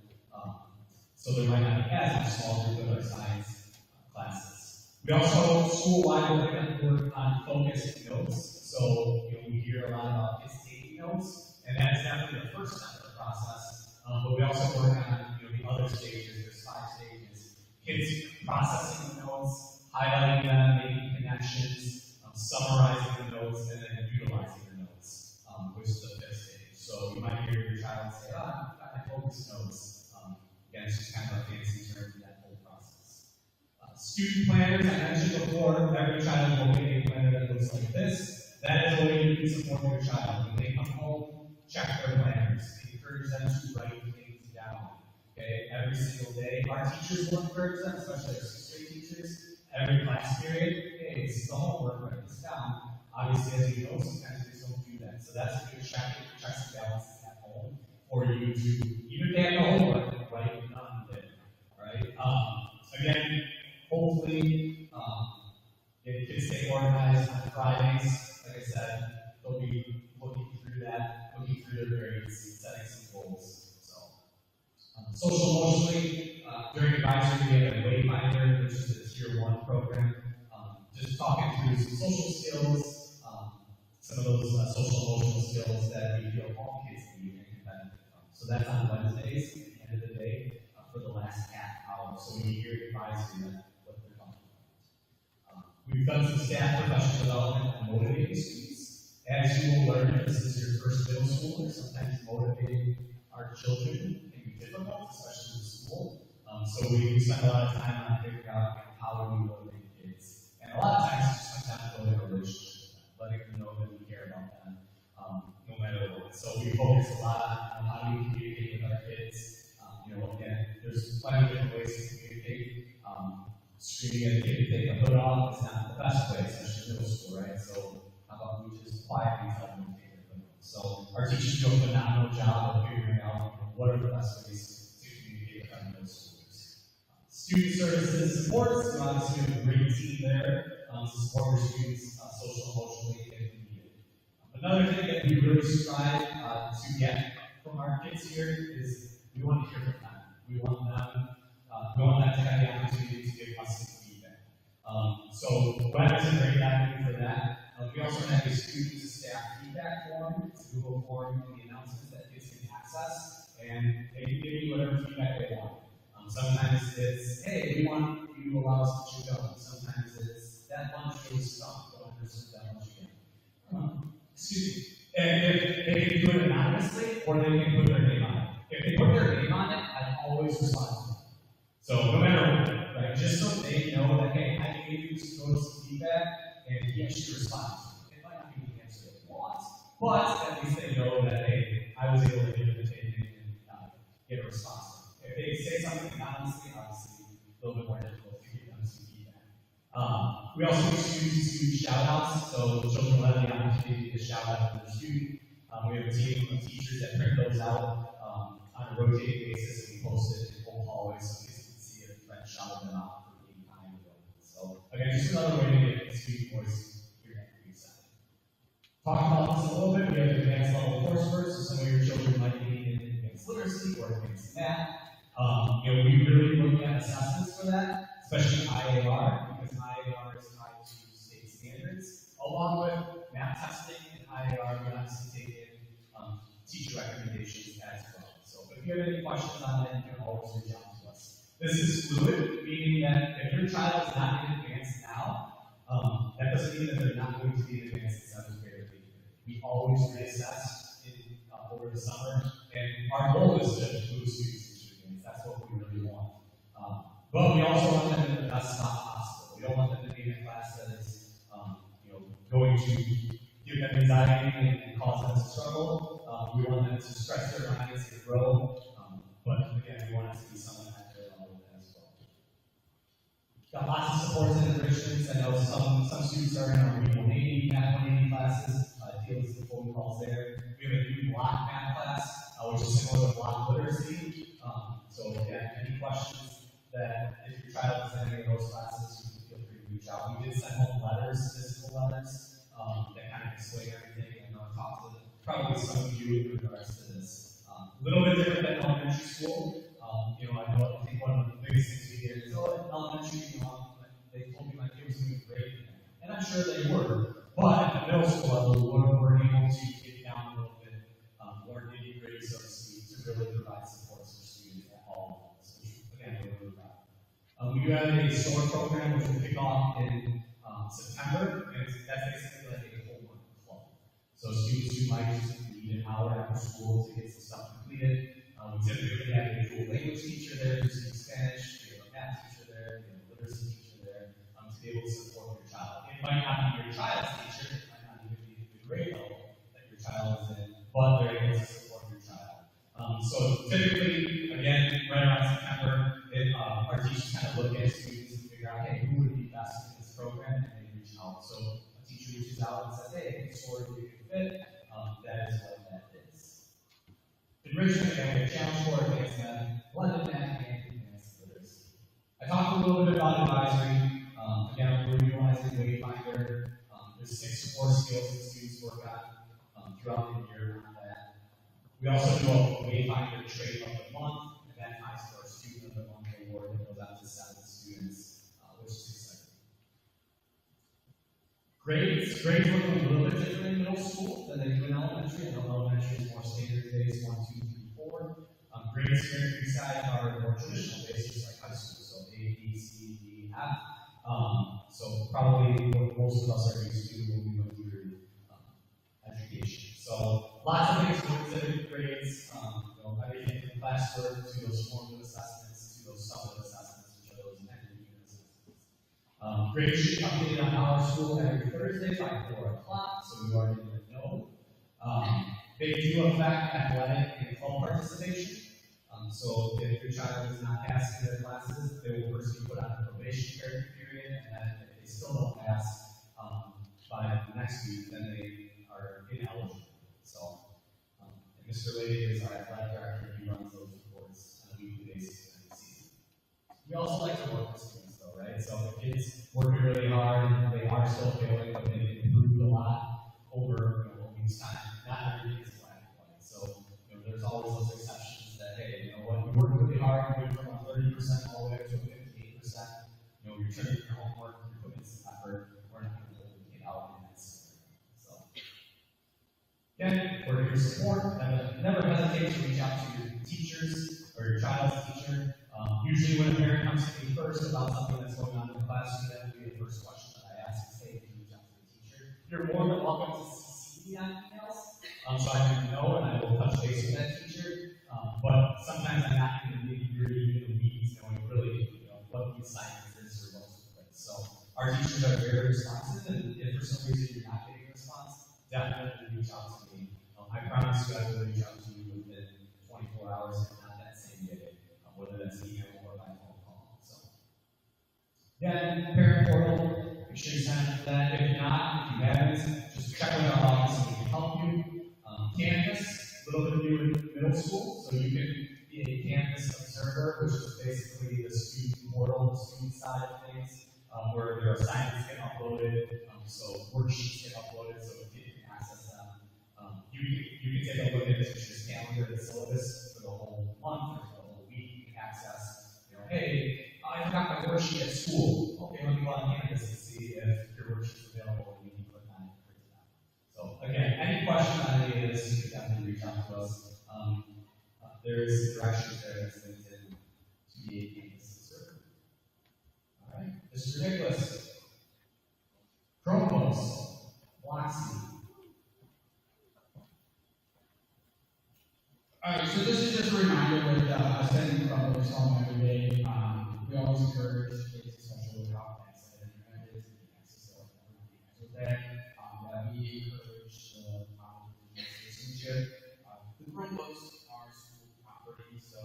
So there might not be as much small group with our science classes. We also, school-wide, we're going to work on focused notes. So, we hear a lot about kids taking notes, and that is definitely the first step of the process. But we also work on, the other stages. There's 5 stages. Kids processing the notes, highlighting them, making connections, summarizing the notes, and then utilizing the notes, which is the 5th stage. So you might hear your child say, I've got my focused notes. Again, it's just kind of a fancy term for that whole process. Student planners, I mentioned before, every child will get a planner that looks like this. That is a way you can support your child. When they come home, check their planners. Encourage them to write things down. Okay, every single day. Our teachers will encourage them, especially our sixth grade teachers. Every class period, hey, this is the homework, write this down. Obviously, as you know, sometimes we don't do that. So that's a good checks and balances at home for you to, even if they have no homework, write none of it. Right? Again, hopefully, if kids stay organized on Fridays, like I said, they'll be looking through that, looking through their grades, setting some goals. So, social emotionally, during advisory, we have a wayfinder, which is a tier 1 program. Just talking through some social skills, some of those social emotional skills that we feel all kids need and can benefit from. So that's on Wednesdays at the end of the day for the last half hour. So when you hear advisory, that's what they're talking about. We've done some staff professional development and motivating students. As you will learn, if this is your first middle schooler, sometimes motivating our children can be difficult, especially in school. So we spend a lot of time on figuring out how do we motivate kids. And a lot of times, it just comes down to building a relationship with them, letting them know that we care about them, no matter what. So we focus a lot on how do we communicate with our kids. Again, there's plenty of different ways to communicate. Screaming at a kid to take a hood off is not the best way, especially in middle school, right? So how about we just quietly tell them to take their hood off? So our teachers do a phenomenal job of figuring out what are the best ways to communicate with our middle schoolers. Student services and supports, obviously we have a great team there to support your students social emotionally if needed. Another thing that we really strive to get from our kids here is we want to hear from them. We want them to have the opportunity to give us some feedback. So Web is a great avenue for that. We also have a student to staff feedback form. It's a Google form in the announcements that kids can access, and they can give you whatever feedback they want. Sometimes it's, hey, we want you to allow us to chew gum. Sometimes it's, that lunch really stunk. Don't understand that lunch again. Excuse me. And they can do it anonymously, or they can put their name on it. If they put their name on it, I always respond to them. So no matter what, right? Just so they know that, hey, I gave you some feedback, and he actually responds. It might not be the answer they want, but at least they know that, hey, I was able to give it a take and get a response. If they say something anonymously, obviously a little bit more difficult to give them some feedback. We also use shout outs, so children will have the opportunity to shout out to their student. We have a team of teachers that print those out on a rotating basis, and we post it in full hallways so kids can see it and shout them out for being kind. So, again, just another way to get a student voice here at Creekside. Talking about this a little bit, we have advanced level coursework, so some of your children might be in advanced literacy or advanced math. We really look at assessments for that, especially IAR, because IAR is tied to state standards, along with math testing and IAR. We obviously take in teacher recommendations as well. So if you have any questions on that, you can always reach out to us. This is fluid, meaning that if your child is not in advanced now, that doesn't mean that they're not going to be in advanced in 7th grade or 8th grade. We always reassess over the summer, and our goal is to move students into advanced. That's what we really want. But we also want them in the best spot possible. We don't want them to be in a class that is, going to give them anxiety and cause them to struggle. We want them to stretch their minds and grow. But again, we want it to be someone at their level as well. Got lots of supports and enrichments. I know some students are in our Read 180, Math 180 classes. Deals with phone calls there. We have a new block math class, which is similar to block literacy. So again, any questions that if your child is in any of those classes, you can feel free to reach out. We did send home letters, physical letters, that kind of explain everything. I know I talked to probably some of you in regards to this. A little bit different than elementary school. I think one of the biggest things we hear is, in elementary, they told me my kid was doing great. And I'm sure they were. But at the middle school level, we're able to get down a little bit more nitty-gritty, so to speak, to really provide support for students at all levels, which, again, we're really proud of. We do have a SOAR program, which will kick off in September, and that's basically like a homework club. So students who might just need an hour after school to get some stuff completed. We typically have a dual language teacher there who speaks Spanish, we have a math teacher there, we have a literacy teacher there, to be able to support your child. It might not be your child's teacher, it might not even be the grade level that your child is in, but they're able to support your child. So typically, again, right look at students and figure out, hey, who would be best in this program, and they reach out. So a teacher reaches out and says, hey, I think sorority would be a good fit. That is what that is. Enrichment, again, we have challenge core, advanced math, blended math, and advanced literacy. I talked a little bit about advisory. Again, we're utilizing Wayfinder. There's 6 core skills that students work on throughout the year on that. We also do a Wayfinder trade of the month, and then 5-star student of the month award that goes out to 7 students, which is exciting. Grades work a little bit different in middle school than they do in elementary. I know elementary is more standard-based, 1, 2, 3, 4. Grades here at Creekside are more traditional based, just like high school, so A, B, C, D, F. So probably what most of us are used to when we went through education. So lots of things for specific grades, everything from classwork to those formative assessments to those summative assessments, which are those end-of-year assessments. Grades should be updated on our school every Thursday by 4 o'clock, so you already know. They do affect athletic and club participation. So if your child is not passing their classes, they will first be put on a probation period, and then if they still don't pass by next week, then they are ineligible. So, and Mr. Lady is our athletic director. He runs those reports on a weekly basis every season. We also like to work with students, though, right? So if kids working really hard and they are still failing, but they've improved a lot over a week's time, not everything is black and white. So there's always those exceptions. Hey, you know what? You work really hard, you went from a 30% all the way up to a 58%. You're turning your homework, you're putting in some effort. We're not going to hold the kid out in that scenario. So, again, we're here to support. Never hesitate to reach out to your teachers or your child's teacher. Usually, when a parent comes to me first about something that's going on in the classroom, that would be the first question that I ask is, hey, can you reach out to the teacher? You're more than welcome to CC me on emails, so I can know and I will touch base with that teacher. But sometimes I'm not going to be really in the weeds knowing really what the assignment is or what's in place. So our teachers are very responsive, and if for some reason you're not getting a response, definitely reach out to me. I promise you I will reach out to you within 24 hours, if not that same day, whether that's email or by phone call. So again, parent portal, make sure you sign up for that. If not, if you haven't, just check with our office and we can help you. Canvas, a little bit new in middle school, so you can be a campus observer, which is basically the student portal, the student side of things, where their assignments get uploaded, so worksheets get uploaded, so a kid can access them. You can take a look at the teacher's calendar, the syllabus for the whole month or the whole week. You can access, hey, I forgot my worksheet at school. Okay, let me go on campus and see if your worksheet's available and you can click on it. So again, any question on any of this, you can definitely reach out to us. There is directions there that's linked in to the campus server. All right, Mr. Nicholas, Chromebooks, Varsity. All right, so this is just a reminder with sending Chromebooks home every day. We always encourage kids, especially with how fast the internet is, and the access to that we encourage the citizenship. The Chromebooks are school property, so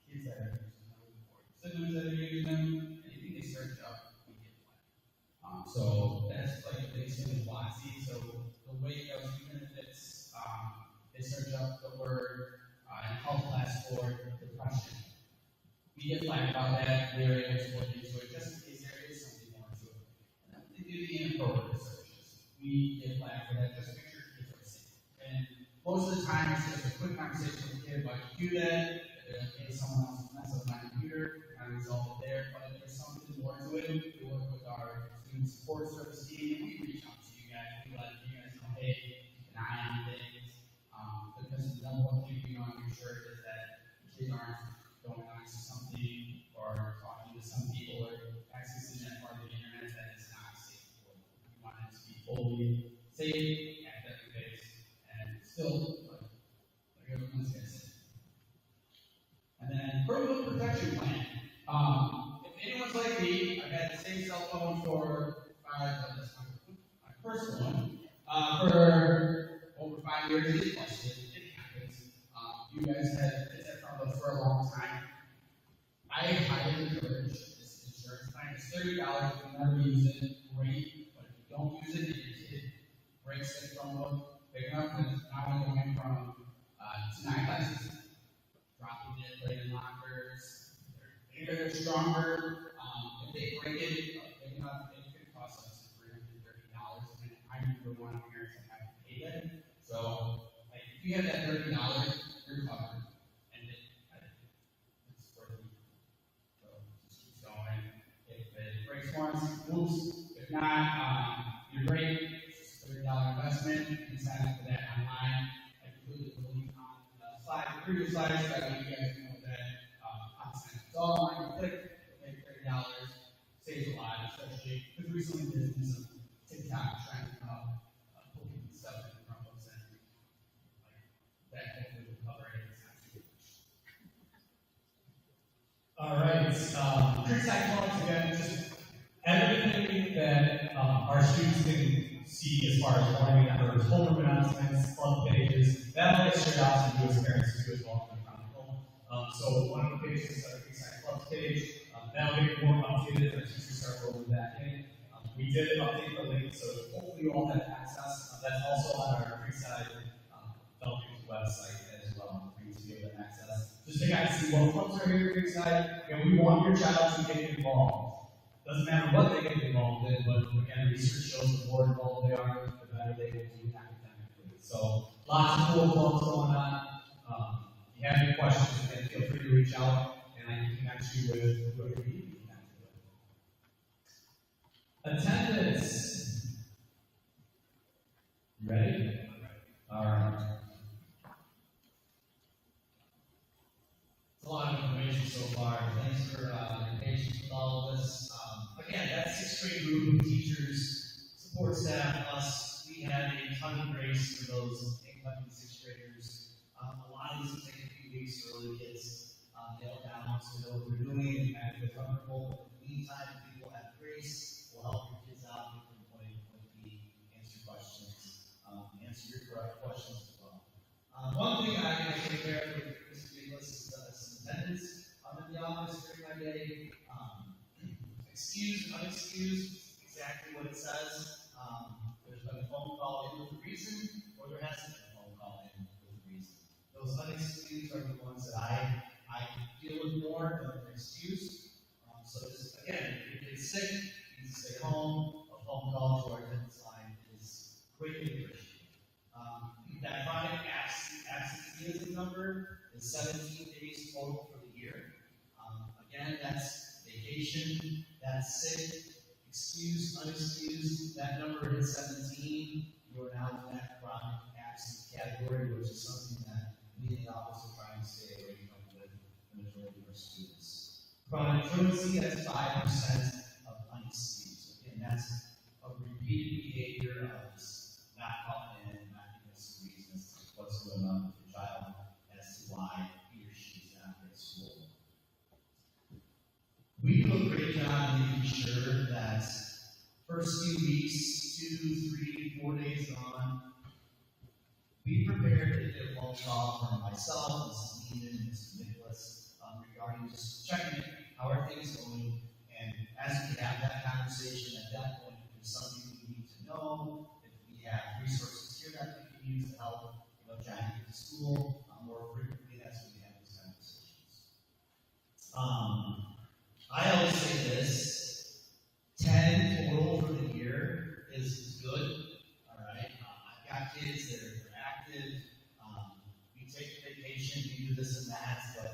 kids that are using them or siblings that are using them, anything they search up, we get flagged. So that's like the big thing with Varsity. So the way it goes, even if it's they search up the word in health class for depression, we get flagged about that. We're able to look into it just in case there is something more to it. And then they do the inappropriate searches. We get flagged for that. Just make sure kids are safe. And most of the time, it's just a quick conversation with the kid about you do that. They're like, hey, someone else messed up my computer. I resolve it there. But if there's something more to it, we work with our student support service team, and we reach out to you guys. We let you guys know, hey, keep an eye on things. Because the number one thing we want to make sure is that kids aren't going on to something or talking to some people or accessing that part of the internet that is not safe for them. We want it to be fully safe, academic-based, and still like everyone's going to say. And then Chromebook protection plan. If anyone's like me, I've had the same cell phone for my personal one for over 5 years. It happens. You guys have had from us for a long time. I highly encourage, $30. If you never use it, great. But if you don't use it, and your kid breaks the Chromebook big enough, then now I'm going from to 9 classes, dropping it, playing in lockers. They're bigger, they're stronger. If they break it big enough, it could cost us $330. And I remember one parents that have to pay that. So, like, if you have that $30, you're covered. And it's worth it. So, just keeps going. If it breaks once, whoops. If not, you're great. It's a $30 investment. You can sign up for that online. I included the link on the previous slides, so that way you guys know that how to sign up. It's all online. You click, pay $30. Saves a lot, especially because recently there's been some TikTok trying to poking stuff in the Chromebooks and like that hopefully will cover it. It's not too much. All right, Creekside Clubs, again, just everything that our students can see as far as learning members, homework announcements, club pages, that all gets shared out to you as parents too as well in the Chronicle. So one of the pages is our Creekside Clubs page. That'll get more updated as teachers start rolling that in. We did update the link, so hopefully you all have access. That's also on our Creekside developers website as well for you to be able to access. Just to kind of see what clubs are here at Creekside, and we want your child to get involved. Doesn't matter what they get involved in, but again, research shows the more involved they are, the better they will do academically. So lots of cool clubs going on. If you have any questions, again, feel free to reach out. And I can connect you with whoever you need to connect with. Attendance. You ready? All right. It's a lot of information so far. Thanks for your patience with all of this. Again, that sixth grade group of teachers, support staff, us, we have a ton of grace for those incoming sixth graders. A lot of these will take a few weeks for early kids. Nail down so they know what they're doing and feel comfortable. In the meantime, people have grace, will help your kids out from point A to point B, answer questions, answer your correct questions as well. One thing I take care of with Mr. Nicholas is some attendance in the office during my day. Excused, unexcused, exactly what it says. There's been a phone call in with a reason, or there hasn't been a phone call in with a reason. Those unexcused are the ones that I deal with more than an excuse. So just, again, if your kid's sick, you need to stay home. A phone call to our attendance line is greatly appreciated. That chronic absenteeism number is 17 days total for the year. Again, that's vacation, that's sick, excused, unexcused. That number is 17. You are now in that chronic absence category, which is something that we in the office are trying to stay away from with the majority of our students. Chronic truancy, that's 5% of unexcused. Again, that's a repeated behavior of just not calling in, not giving us a reason as to what's going on with your child as to why he or she is not in school. We do a great job making sure that first few weeks, 2, 3, 4 days on, be prepared to get a phone call from myself, Mrs. Neiman, and Mr. Nicholas, regarding just checking how are things going. And as we have that conversation at that point, if there's something we need to know, if we have resources here that we can use to help, Johnny get to school more frequently, that's when we have these conversations. I always say this: 10 total for the year is good. All right, I've got kids that are active. We take vacation, we do this and that, but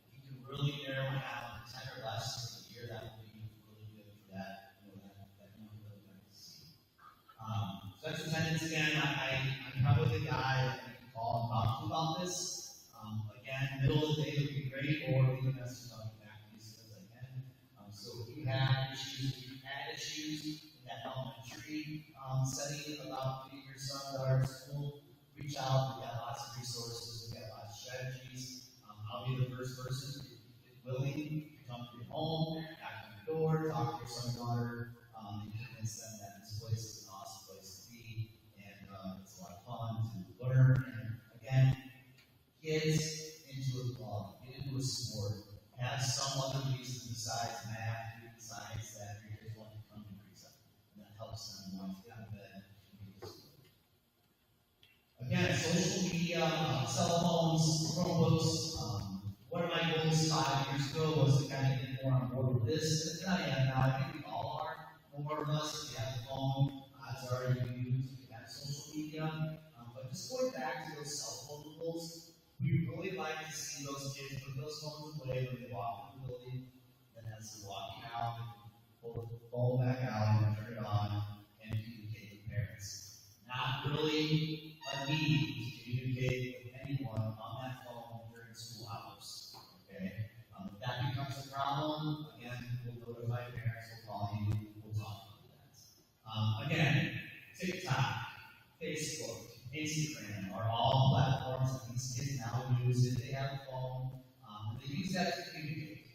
if you can really narrow it down to 10 or less for the year, that would be really good for that. That number that we like to see. So that's attendance again. I'm probably the guy that you can call and talk to about this. Again, middle of the day would be great, or leave a message on the back as soon as I can. So if you have issues, if you've had issues in that elementary setting about getting your son or daughter to school, reach out. We've got lots of resources, we've got lots of strategies. I'll be the first person, if willing, to come to your home, knock on your door, talk to your son or daughter, and convince them that this place is an awesome place to be, and it's a lot of fun to learn. And again, kids into a club, get into a sport, have some other reason besides math, science that your kids more of this, and I am now, I think we all are, more of us, if you have a phone, odds are you use, if you have social media, but just going back to those cell phone rules, we really like to see those kids put those phones away when they walk in the building, and as they're walking out, pull the phone back out and turn it on and communicate with parents. Not really a need to communicate with anyone on that phone during school hours. Okay? If that becomes a problem, again, we'll notify parents, we'll call you, we'll talk about that. Again, TikTok, Facebook, Instagram are all platforms that these kids now use if they have a phone. They use that to communicate.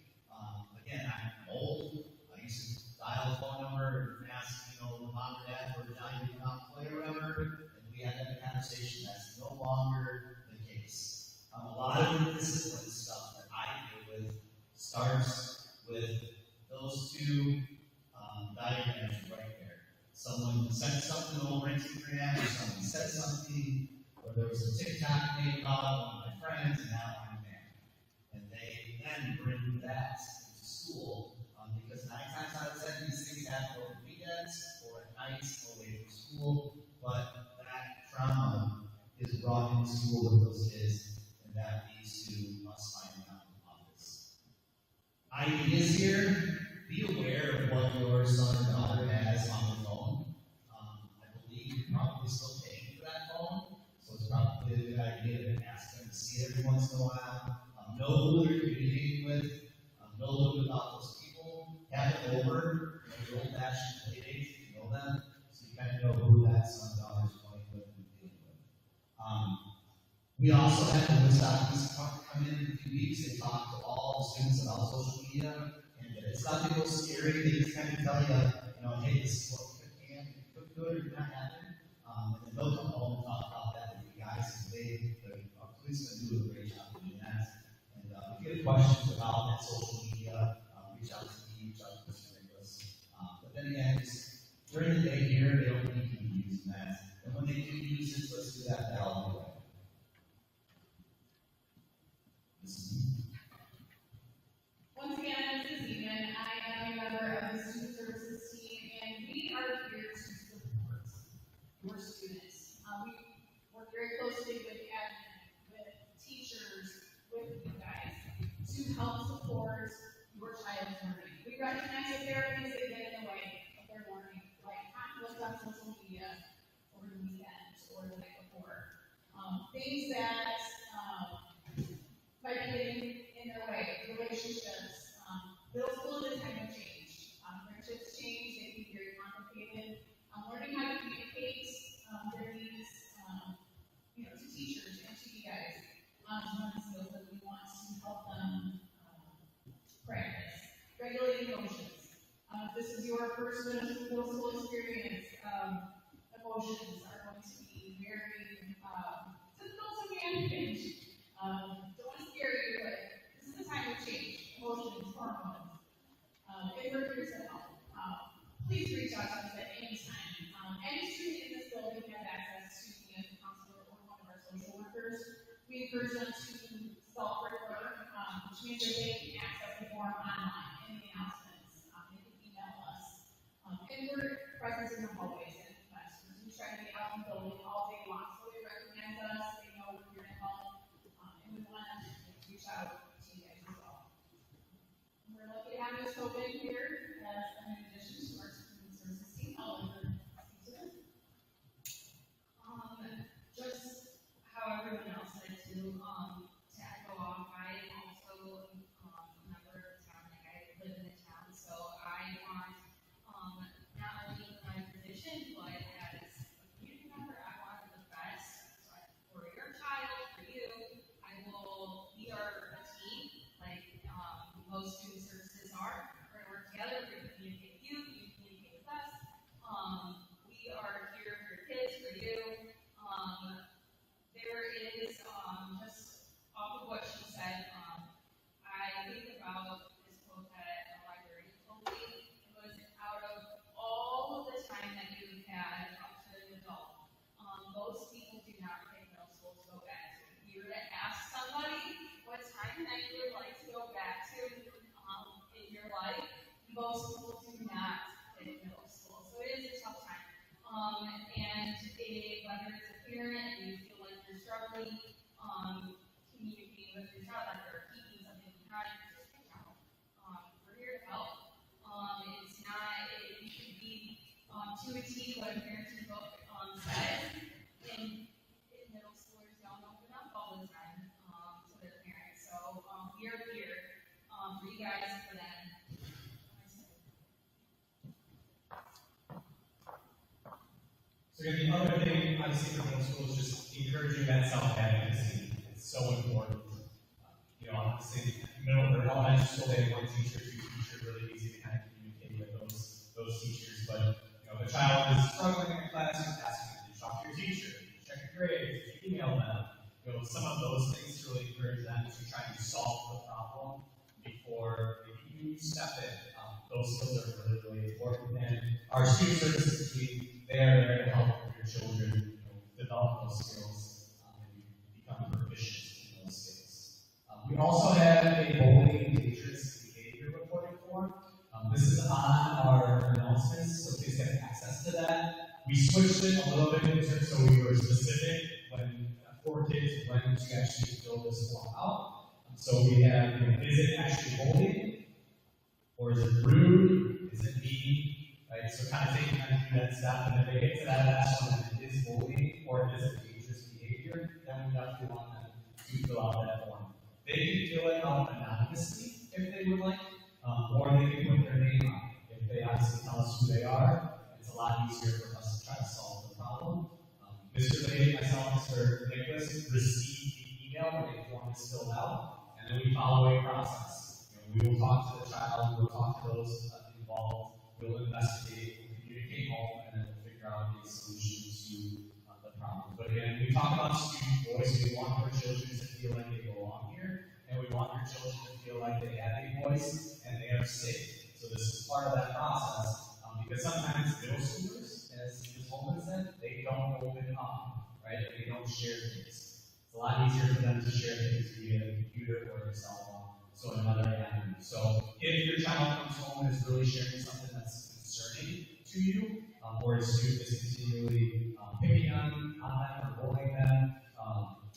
Again, I'm old. I used to dial a phone number and ask, mom or dad for a time to come out and play or whatever, and we had that conversation. That's no longer the case. A lot of the discipline stuff that I deal with starts with those two diagrams right there. Someone sent something over Instagram, or someone said something, or there was a TikTok made about one of my friends, and now I'm there. And they then bring that into school, because 9 times out of 10, these things happen over weekends or at nights away from school, but that trauma is brought into school with those kids, and that leads to us finding out about this. Ideas here, be aware of what your son or daughter has on the phone. I believe you're probably still paying for that phone, so it's probably a good idea to ask them to see it every once in a while. Know who they're communicating with, know a little bit about those people, have it over, your old-fashioned play dates, if you know them, so you kind of know who that son or daughter is playing with and dealing with. We also had the Woodstock come in a few weeks and talk to all the students about social media, and it's nothing real scary. They just kind of tell you, hey, this is what you can, could good or not happen, and then they'll come home and talk about that with you guys, and the policemen do a great job doing that. And if you have questions about that social media, reach out to me, reach out to Mr. Nicholas. But then again, just during the day here, they don't need to be using that. And when they do use it, let's do that valid way. Once again, this is Ethan. I am a member of the Student Services team, and we are here to support your students. We work very closely with admin, with teachers, with you guys, to help support your child's learning. We recognize that there are things that get in the way of their learning, like not what's on social media over the weekend or the night before. Things that might be getting in their way, relationships. Middle school is kind of changed. Friendships change, they can be very complicated. Learning how to communicate their needs, to teachers and to you guys. One of the skills that we want to help them practice. Regulating emotions. If this is your first middle school experience, emotions are going to be very difficult to manage. Don't want to scare you, but this is a time of change. Emotions, hormones. And we're here to help. Please reach out to us at any time. Any student in this building has access to the counselor or one of our social workers. We encourage them to self-refer, which means that they can access the form online in the announcements. They can email us. And we're present in the hallways and classrooms. We try to be out in the building all day long, so they recognize us, they know we're here to help, and we want to reach out to you guys as well. We're lucky to have this open here as an addition to our student services team. I'll let her speak to this. Just how everyone else said too, to echo off, I also a member of the town, like I live in the town, so I want, not only for my position, but as a community member, I want the best for your child, for you. We are a team, like most student services are. We're going to work together, we're going to communicate with Whether it's a parent and you feel like you're struggling, communicating with your child, that they're keeping something behind, just reach out. We're here to help. It's not, it should be to a T what a parenting book says. And middle schoolers don't open up all the time to their parents. So we are here for you guys for that. So the other thing, obviously, for middle school is just encouraging that self-advocacy. It's so important. Obviously, middle or elementary school, they have one teacher, two teachers, really easy to kind of communicate with those teachers. But if a child is struggling in a class, you ask them to talk to your teacher, check your grades, email them. Some of those things to really encourage them to try to solve the problem before you step in. Those skills are really, really important. And our student services team, they are there to help your children develop those skills and become proficient in those skills. We also have a bullying and dangerous behavior reporting form. This is on our announcements, so kids have access to that. We switched it a little bit so we were specific for kids when to actually fill this form out. So we have, is it actually bullying? Or is it rude? Is it mean? Right? So kind of taking them through that step, and if they get to that last one, if it is bullying or it is a dangerous behavior, then we definitely want them to fill out that form. They can fill it out anonymously if they would like, or they can put their name on it. If they obviously tell us who they are, it's a lot easier for us to try to solve the problem. Mr. Lady, myself, Mr. Nicholas received the email where the form is filled out, and then we follow a process. We will talk to the child, we will talk to those involved, we'll investigate, we'll communicate home, and then we'll figure out a solution to the problem. But again, we talk about student voice. We want our children to feel like they belong here, and we want our children to feel like they have a voice and they are safe. So this is part of that process, because sometimes middle schoolers, as Ms. Holman said, they don't open up, right? They don't share things. It's a lot easier for them to share things via a computer or a cell phone. So another avenue. So if your child comes home and is really sharing something that's concerning to you, or a student is continually picking on them or bullying them,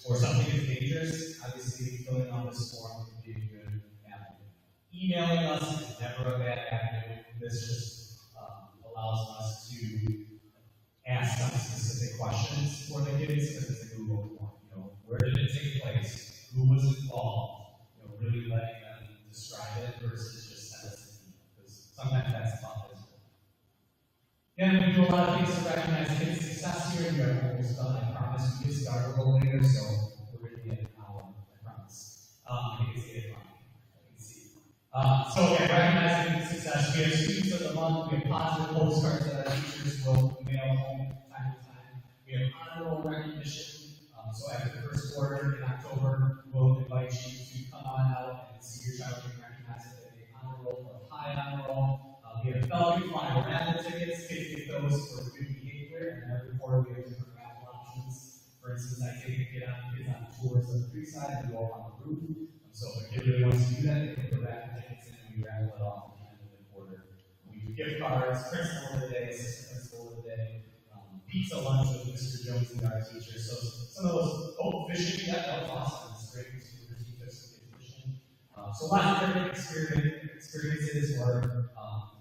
or something is dangerous, obviously filling out this form would be a good avenue. Emailing us is never a bad avenue. This just allows us to ask some specific questions for the kids because it's a Google form. Where did it take place? Who was involved? Really letting them describe it versus just send us an email, because sometimes that's tough as well. Again, we do a lot of things to recognize kids' success here. We are almost done, I promise. We get started a little later, so we're going to get an hour, I promise. I think it's 8 o'clock. I can see. So again, recognizing success. We have students of the month. We have positive postcards that our teachers will mail home time to time. We have honorable recognition. So after the first quarter in October, we'll invite you to come on out and see your child being recognized at the honor roll or high honor roll. We have Bellevue Fly raffle tickets. Kids get those for good behavior, and every quarter we have different raffle options. For instance, I take kids on tours of Creekside and go up on the roof. So if a kid really wants to do that, they can put raffle tickets in and we raffle it off at the end of the quarter. We do gift cards, principal of the day, assistant principal of the day. Pizza lunch with Mr. Jones and our teacher. So some of those, fishing, that was awesome. It's great to see your teachers get fishing. So lots of different experiences or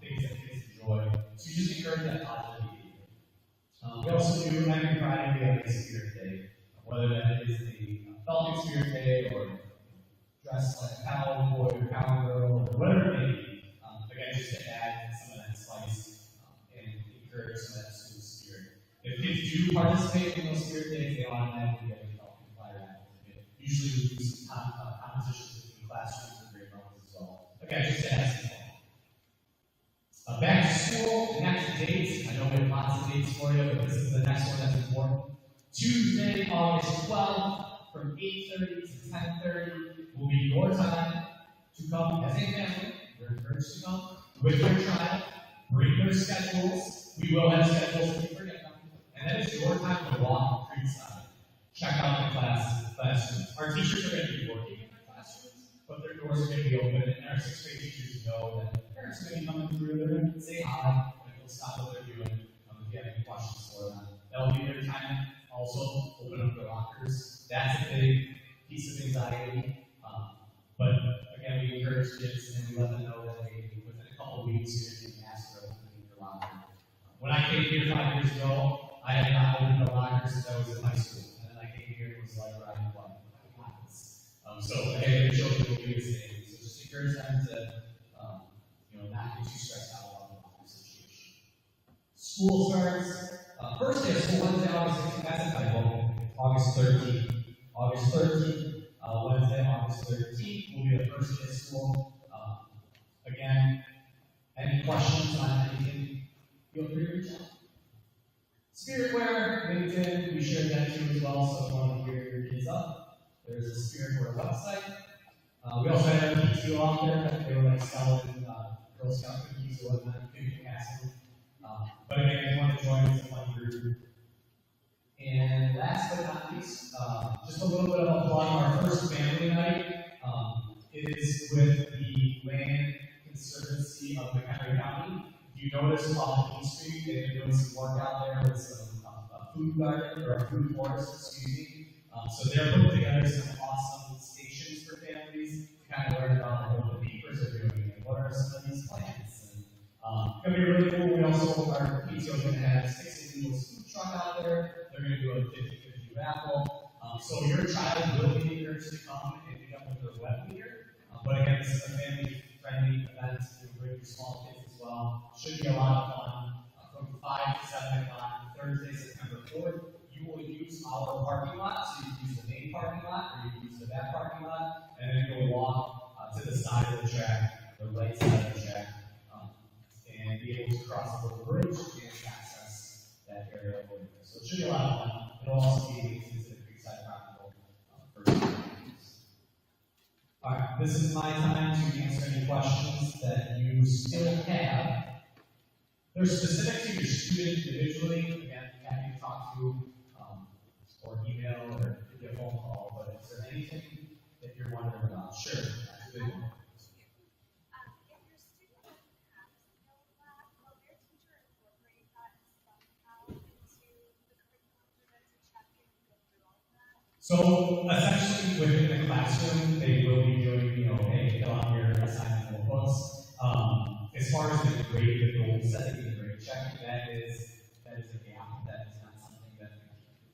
things that kids enjoy. So you just encourage that positive behavior. We also do every Friday we have a spirit day, whether that is a Falcon Spirit Day or dress like a cowboy or cowgirl or whatever it may be. Again, just to add some of that spice and encourage some of that student spirit. If kids do participate in those spirit days, they automatically get a Falcon Flyer activity. Usually we do some competitions between classrooms and grade levels as well. Again, just to add some fun. Back to school, next dates. I know we have lots of dates for you, but this is the next one that's important. Tuesday, August 12th, from 8:30 to 10:30 will be your time to come as a family. You're encouraged to come with your child. Bring their schedules. We will have schedules if you forget them. And then it's your time to walk Creekside. Check out the classrooms. Our teachers are going to be working in their classrooms, but their doors are going to be open, and our sixth grade teachers know that parents are going to be coming through. They're going to say hi, and they'll stop what they're doing. If you you have any questions for them. That'll be their time. Also, open up their lockers. That's a big piece of anxiety. But again, we encourage kids and we let them know that within a couple of weeks, you can ask for opening your locker. When I came here 5 years ago, I had not opened a locker since I was in high school. And then I came here and was like, riding blood. So again, the children will be the same. So just encourage them to, not get too stressed out about the locker situation. School starts. First day of school, Wednesday, August 16th. That's a typo. August 13th. August 13th. Wednesday, August 13th will be the first day of school. Again, any questions on anything, feel free to reach out. Spiritware, LinkedIn, we shared that too as well, so if you want to gear your kids up, there's a Spiritware website. We also had a PTO out there that they were like selling Girl Scout cookies or whatnot, you can pass them. But again, if you want to join, it's a fun group. And last but not least, just a little bit of a plug. Our first family night is with the Land Conservancy of McHenry County. If you notice off of East Street, they've been doing some work out there with some food garden or a food forest, excuse me. So they're putting together some awesome stations for families to kind of learn about what the neighbors are doing and what are some of these plants. And it's going to be really cool. We also, our PTO is going to have 6 Eagles food truck out there. They're going to do a 50-50 raffle. So your child will be encouraged to come and pick up with their web leader. But again, this is a family-friendly event. You can bring your small kids as well. Should be a lot of fun. From 5 to 7 o'clock, Thursday, September 4th, you will use our parking lot. So you can use the main parking lot or you can use the back parking lot. And then you'll walk to the side of the track, the right side of the track, and be able to cross over the bridge and access that area over there. So it should be a lot of fun. It'll also be linked to the Creekside Rockable for Alright, this is my time to answer any questions that you still have. They're specific to your student individually. Again, happy to talk to or email or give you a phone call. But is there anything that you're wondering about? Sure, that's a big one. So essentially within the classroom, they will be doing, hey, fill out your assignment notebooks. As far as the grade, the goal setting, the grade check, that is a gap. That is not something that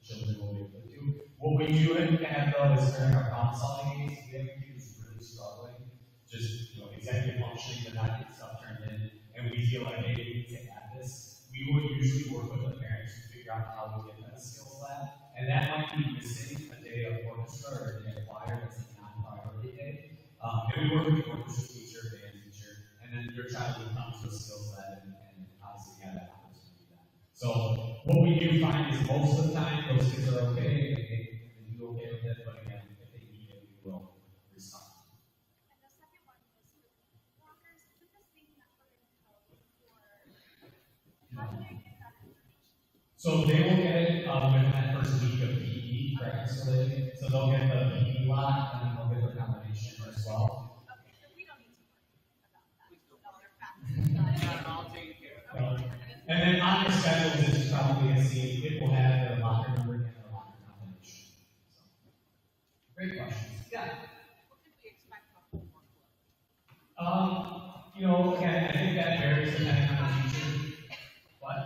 children will be able to do. What we do have though is during our problem solving days, we have kids really struggling, just executive functioning, they're not getting stuff turned in, and we feel like, hey, we need to add this. We would usually work with the parents to figure out how to get them a skills lab, and that might be missing a day of orchestra or a day of choir that's a non-priority day. And we work with the orchestra teacher, band teacher, and then your child will come to a skills lab and obviously have that opportunity then. So what we do find is most of the time those kids are okay, they do okay with it, but again, if they need it, we will respond. And the second one is with walkers, is it the same number in code or how do they get that information? So they will get it within that first week of PE practice related. So they'll get the PE lot and then they'll get their combination as well. Okay, so we don't need to worry about that. They're fast. I'll take care of it. And then on your schedule, as you probably have seen, it will have their locker number and their locker combination. So, great questions. Yeah. What could we expect from the workload? Again, I think that varies depending on the teacher. What?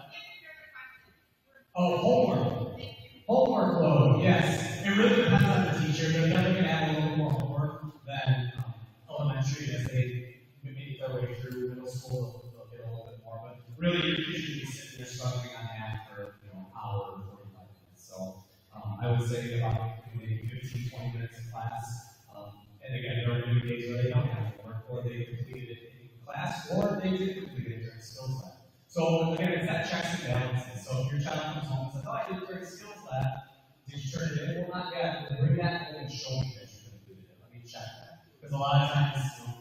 Oh, homework. Homework load, yes. It really depends on the teacher. They're definitely going to have a little bit more homework than elementary as they make their way through middle school. They'll get a little bit more. But really, you're usually sitting there struggling on that for an hour or 45 minutes. So I would say about maybe 15, 20 minutes in class. And again, there are going to be days where they don't have homework, or they completed it in class, or they did complete it during skills lab. So again, it's that checks and balances. So if your child comes home and says, I did it during skills lab, did you turn it in? Well, not yet. We'll bring that home and show me that you completed it. Let me check that. Because a lot of times,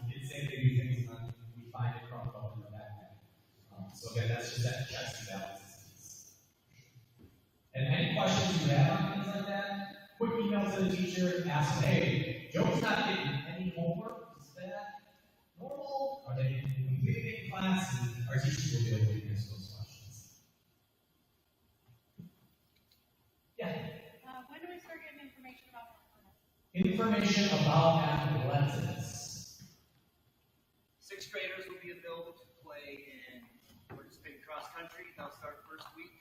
kids say they do things and then we find it crumbed up in the backpack. So again, that's just that checks and balances piece. And any questions you have on things like that, quick email to the teacher, ask them, hey, Joe's not getting any homework. Is that normal? Are they completing in class? And our teachers will be able to answer those questions. information about athletics? Sixth graders will be available to play in participate cross country. That'll start first week.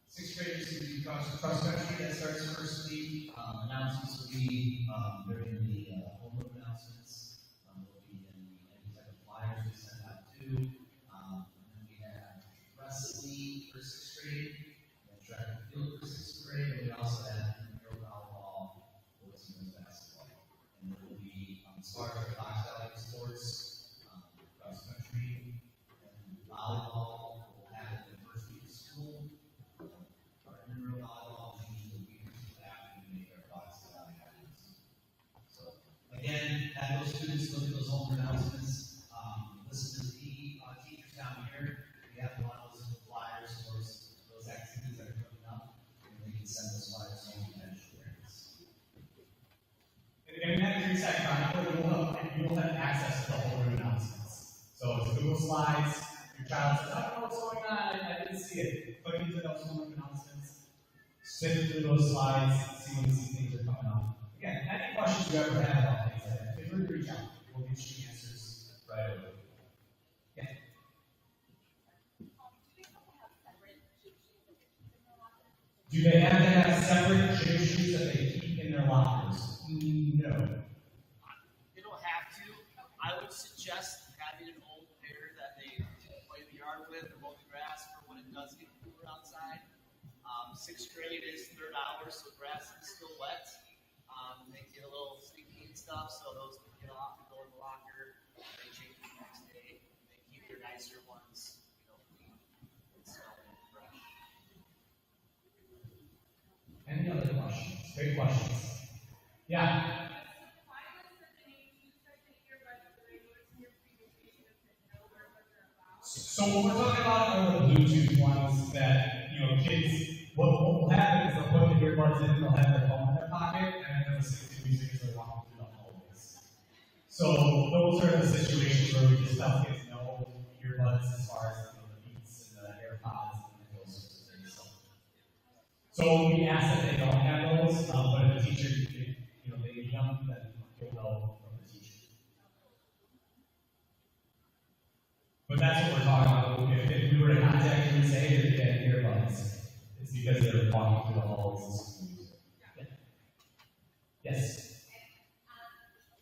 Sixth graders will be cross country. That starts first week. Announcements will be during the homeroom announcements. Will be in any type of flyers we send out too. And then we have wrestling for sixth grade. We have track and field for sixth grade. And we also have indoor volleyball, boys and girls basketball. And there will be as far as our box valley sports, cross country, and volleyball. We'll have it the first week of school. Our indoor volleyball team will be after we make our box valley happens. So again, have those students look at those home announcements. Listen to the teachers down here. We have a lot of those flyers for those activities that are coming up, and they can send those flyers home to potential parents. And in that Creekside Chronicle, you'll have access to the whole room announcements. So it's Google Slides. Your child says, I don't know what's going on. I didn't see it. Click into those whole room announcements. Sift through those slides. See when these things are coming up. Again, any questions you ever have about things like that, feel free to reach out. We'll get you answers right away. Yeah. Do they have to have separate gym shoes that they keep in their lockers? No. They don't have to. I would suggest having an old pair that they play in the yard with or mow the grass for when it does get cooler outside. Sixth grade is third hour, so grass is still wet. They get a little sticky and stuff, so those can get off and go in the locker. They change the next day. They keep their nicer ones, clean and smelling fresh. Any other questions? Great questions. Yeah. So what we're talking about are the Bluetooth ones that, kids, what will happen is they'll put the earbuds in, they'll have their phone in their pocket, and then they'll listen to music as they're walking through the hallways. So those are the situations where we just tell kids no earbuds as far as the Beats and the AirPods and those sorts of things. So we ask that they don't have those, but if the teacher, they need them, then you'll know from the teacher. But that's what we're talking about. If we were to contact you and say, hey, you're getting earbuds, it's because they're walking through the hallways and listening to music. Yeah. Yes?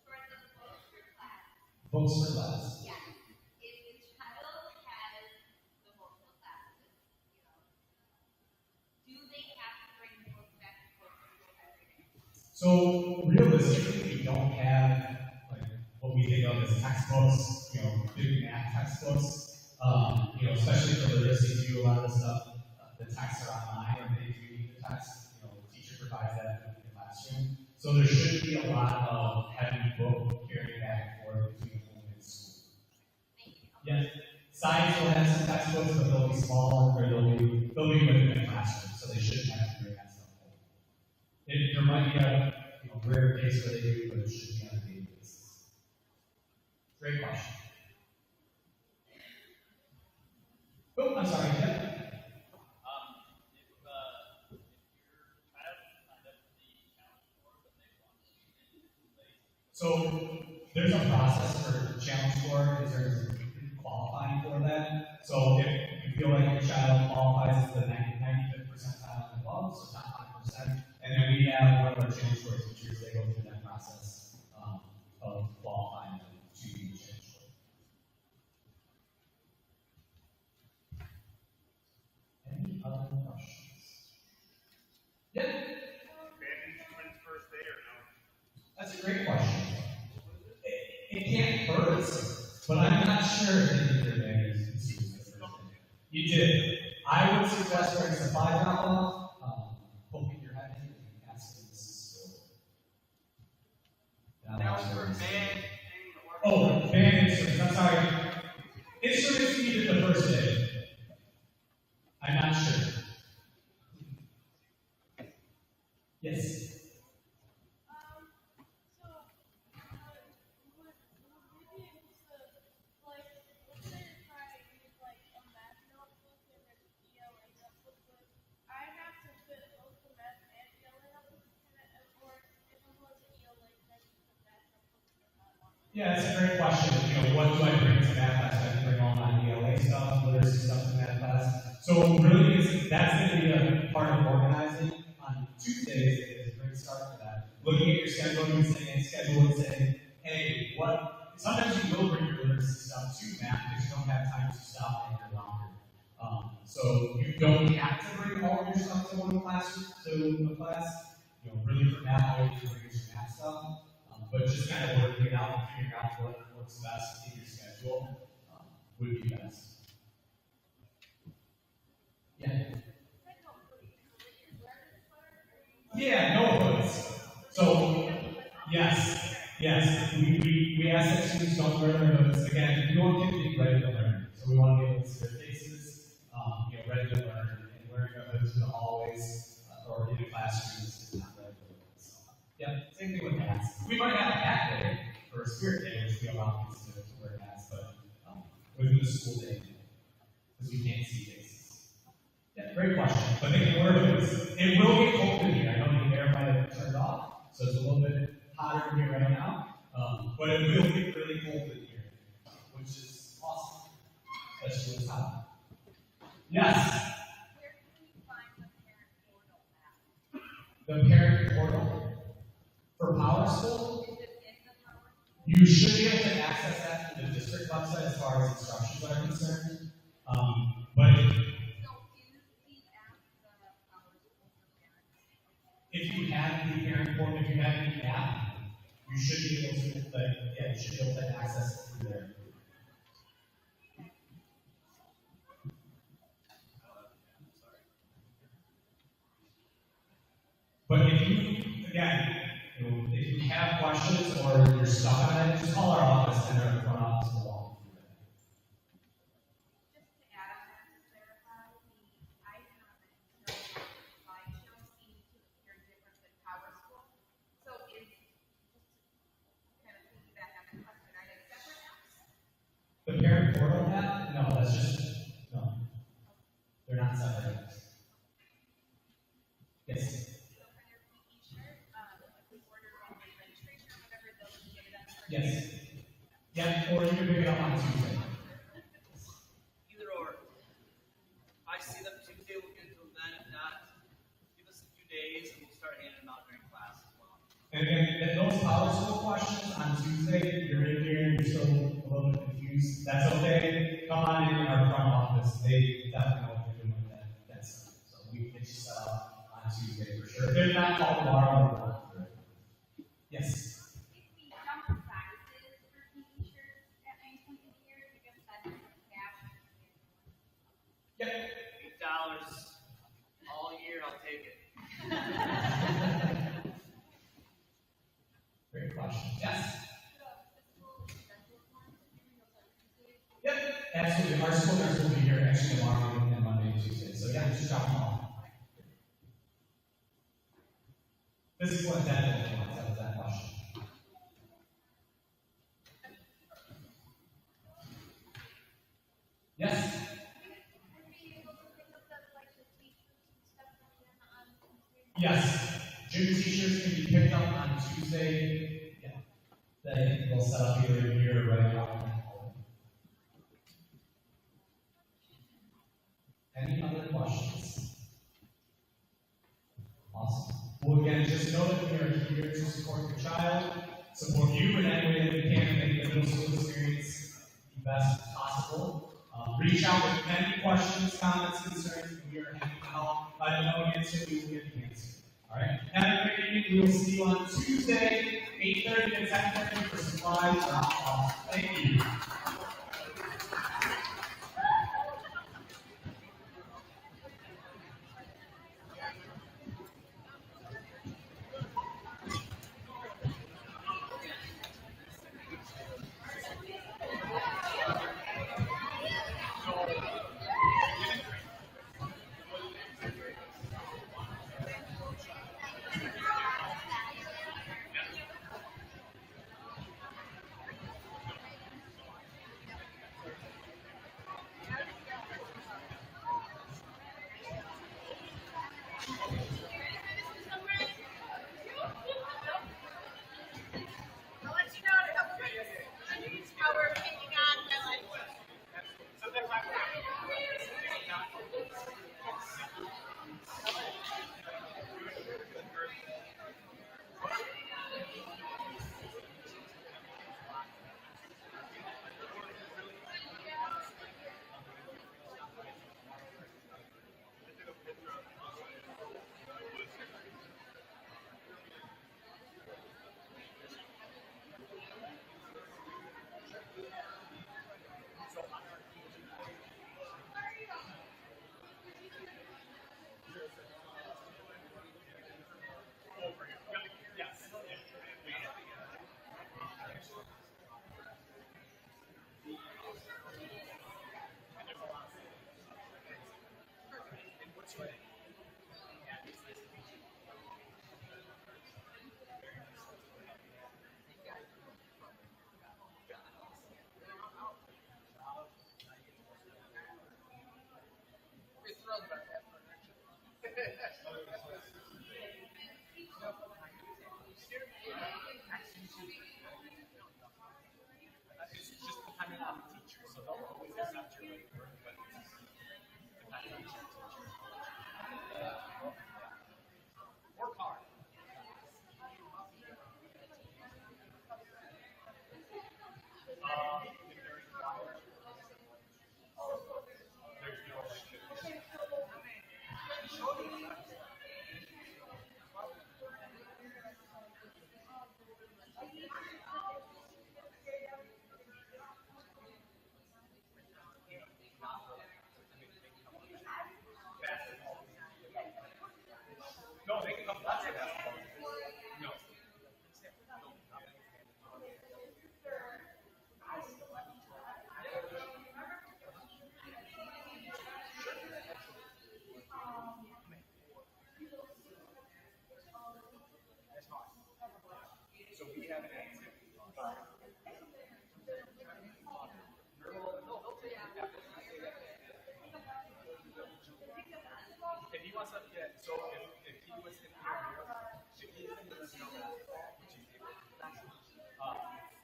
For the books for class. Books for class. Yeah. If the child has the multiple classes, do they have to bring the book back to school every day? So realistically, we don't have what we think of as textbooks, big math textbooks. Especially for literacy, do a lot of the stuff. The texts are online, and they do need the text. The teacher provides that in the classroom. So there shouldn't be a lot of heavy book carrying back and forth between home and school. Yes. Science will have some textbooks, but they'll be small, or they'll be within the classroom, so they shouldn't have to bring that stuff home. There might be a rare case where they do, but it should be on a daily basis. Great question. Oh, I'm sorry. Yeah. So there's a process for challenge score because there's qualifying for that. So if you feel like your child qualifies to the 95th percentile and above, so top 5%, and then we have one of our challenge score teachers, they go through that process of qualifying to be a challenge score. Any other questions? Yeah. That's a great question. It can't hurt, but I'm not sure if they did their bangers and shoes the first day. You did. I would suggest wearing supplies out poking your head in and asking this is still. That was for band. Oh, band instruments. I'm sorry. Instruments needed the first day. I'm not sure. Yes. Yeah, it's a great question. What do I bring to math class? I can bring all my ELA stuff, literacy stuff to math class. So really, that's going to be a part of organizing. On Tuesdays is a great start for that. Looking at your schedule and saying, hey, sometimes you will bring your literacy stuff to math because you don't have time to stop any longer. So you don't have to bring all of your stuff to one class, really for math, all you need to bring is your math stuff. But just kind of working it out and figuring out what works best in your schedule would be best. Yeah. Yeah, no hoods. So, yes. We ask that students don't wear their hoods. Again, we want kids to be ready to learn. So we want to be able to see their faces, ready to learn, and wearing a hood in the hallways or in the classrooms is not ready to learn. So, yeah, same thing with hats. We might have a hat day for a spirit day, which we allow kids to wear hats, but within the school day, because we can't see faces. Yeah, great question. But they can wear hoods. It will get cold in here. I know the air might have turned off, so it's a little bit hotter in here right now. But it will get really cold in here, which is awesome, especially when it's hot. Yes? Where can we find the parent portal at? The parent portal for Power School? Is it in the Power School? You should be able to access that through the district website as far as instructions are concerned. But So is the app the Power School for parents? if you have the parent portal, if you have the app, you should be able to access it through there. But if you have questions or you're stuck on it, just call our office and our front office will walk you through that. Just to add on that, to clarify, I have an internal slideshow seems to appear different than Power School. So is, just to kind of piggyback on that question, are they separate apps? The parent portal app? No, they're not separate. Yes. So for their PE shirt, if we order on the registration or whatever, they'll just get it on the Yes. Yeah, or you can pick it up on Tuesday. Either or. If I see them Tuesday, we'll get to them then. If not, give us a few days and we'll start handing them out during class as well. And those Power School questions on Tuesday, you're in here and you're still a little bit confused, that's okay. Come on in our front office. They definitely know what they're doing with that stuff. So we can get you set up on Tuesday for sure. If they're not called tomorrow, we'll walk through it. Yes. If we jump sizes for PE shirts at any point in the year, you can send them cash. Yep. $8 all year, I'll take it. Great question. Yes. Yep. Absolutely. Our school nurse will be here actually tomorrow and Monday and Tuesday. So yeah, just drop them off. Physical and dental ones. That was that question. Yes. Yes. Gym t-shirts can be picked up on Tuesday. Yeah. They'll set up either in here or right out. Any other questions? Awesome. Well, again, just know that we are here to support your child, support you in any way that we can to make the middle school experience the best possible. Reach out with any questions, comments, concerns. We are happy to help. If I don't know an answer, we will get the answer. All right. Have a great evening. We will see you on Tuesday, 8:30 to 10:30 for supplies drop-off. Thank you. It's just dependent on the teacher, so they'll always accept your work, but it's dependent on your teacher. Work hard. If they're in college, there's no like. No, they can come watch your basketball. No. That's fine. So we have an activity. If he wants to, yeah, so if he was in here, if he's in the which he's able to,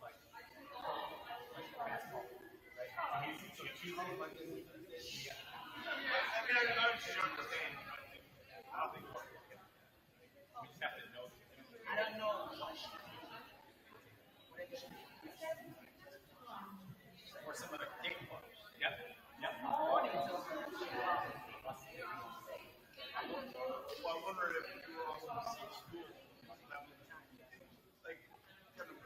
like basketball, right? So Tuesday, Monday, Thursday, yeah. I'm sure I'm saying, I don't think we're okay. We just have to know. I don't know. Or some other game club. Yep. Yep. Well, I wonder if you were also in the same school. Like, kind of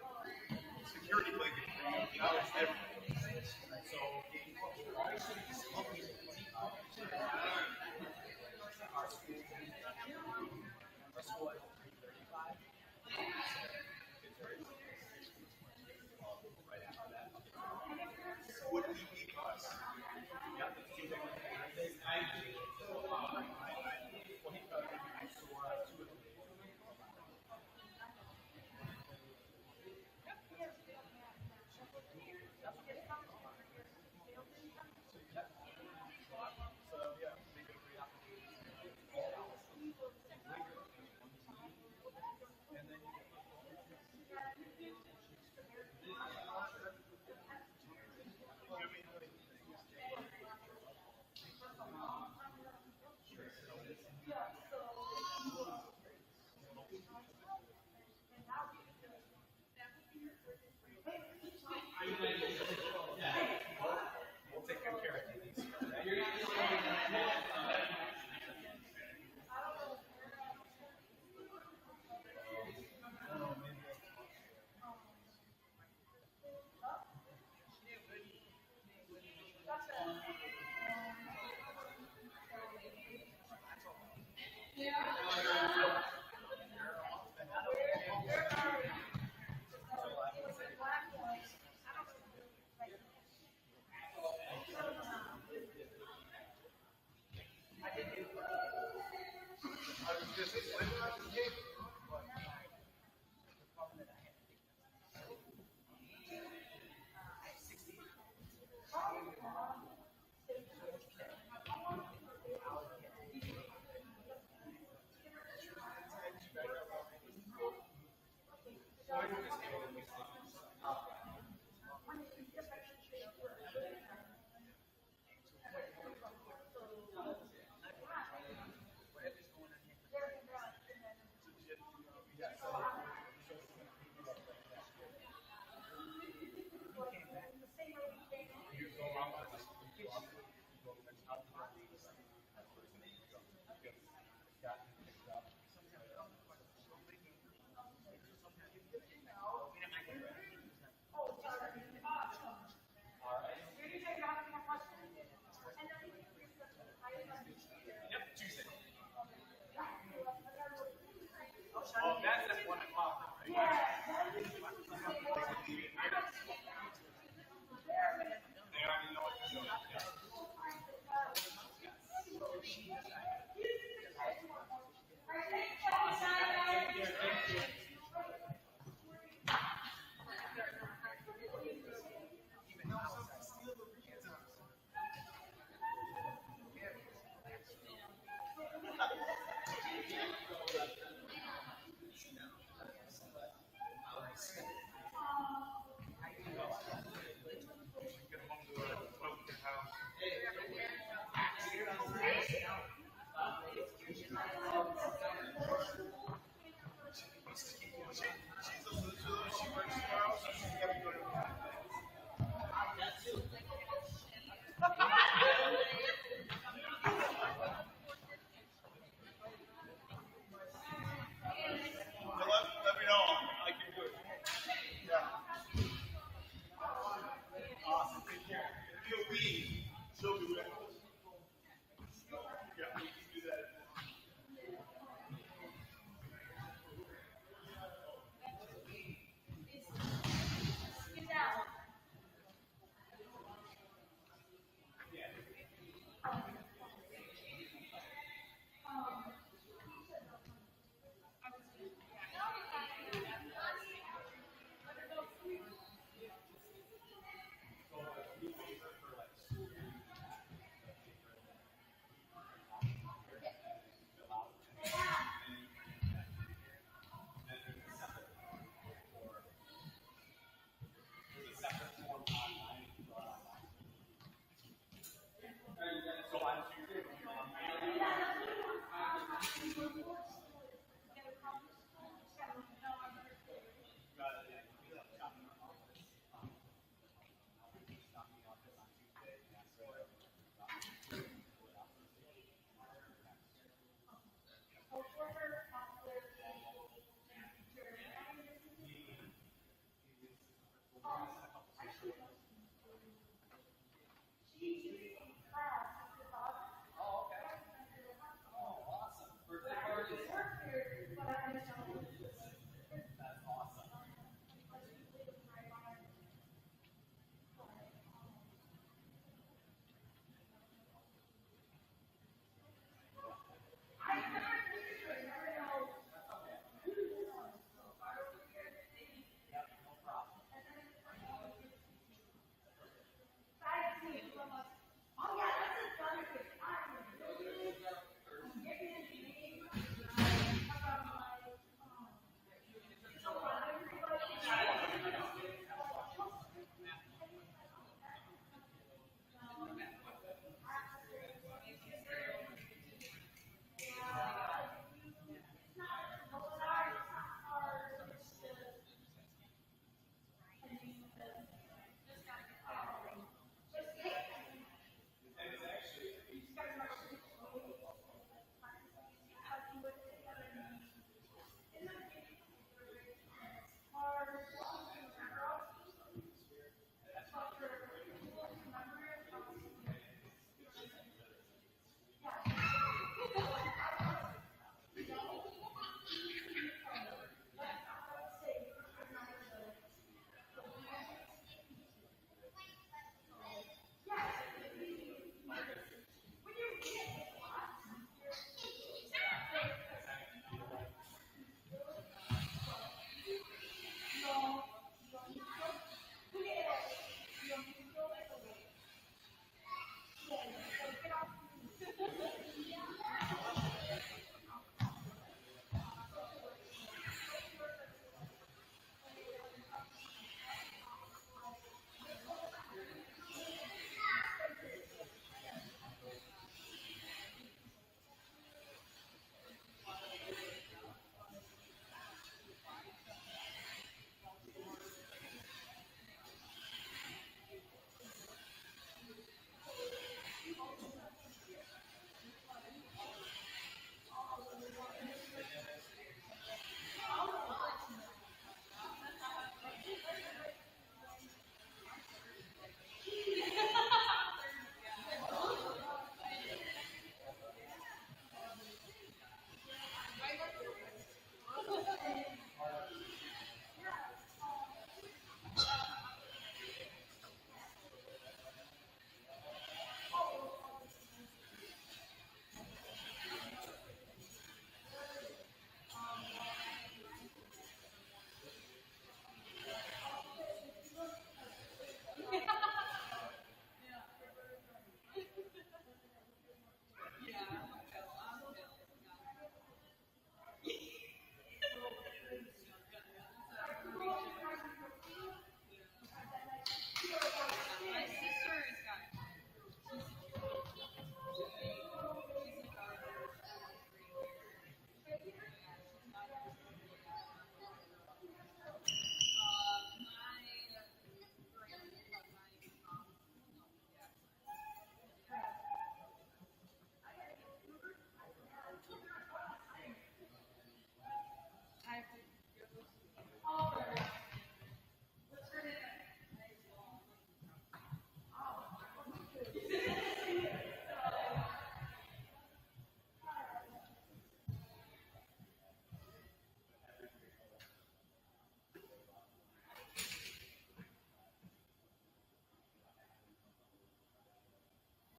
security blanket for you. Now it's everything. So, game clubs are always our school. Our school at 3:35. Right after that. Would we be us? Yep. We'll take good care of these. Why don't you just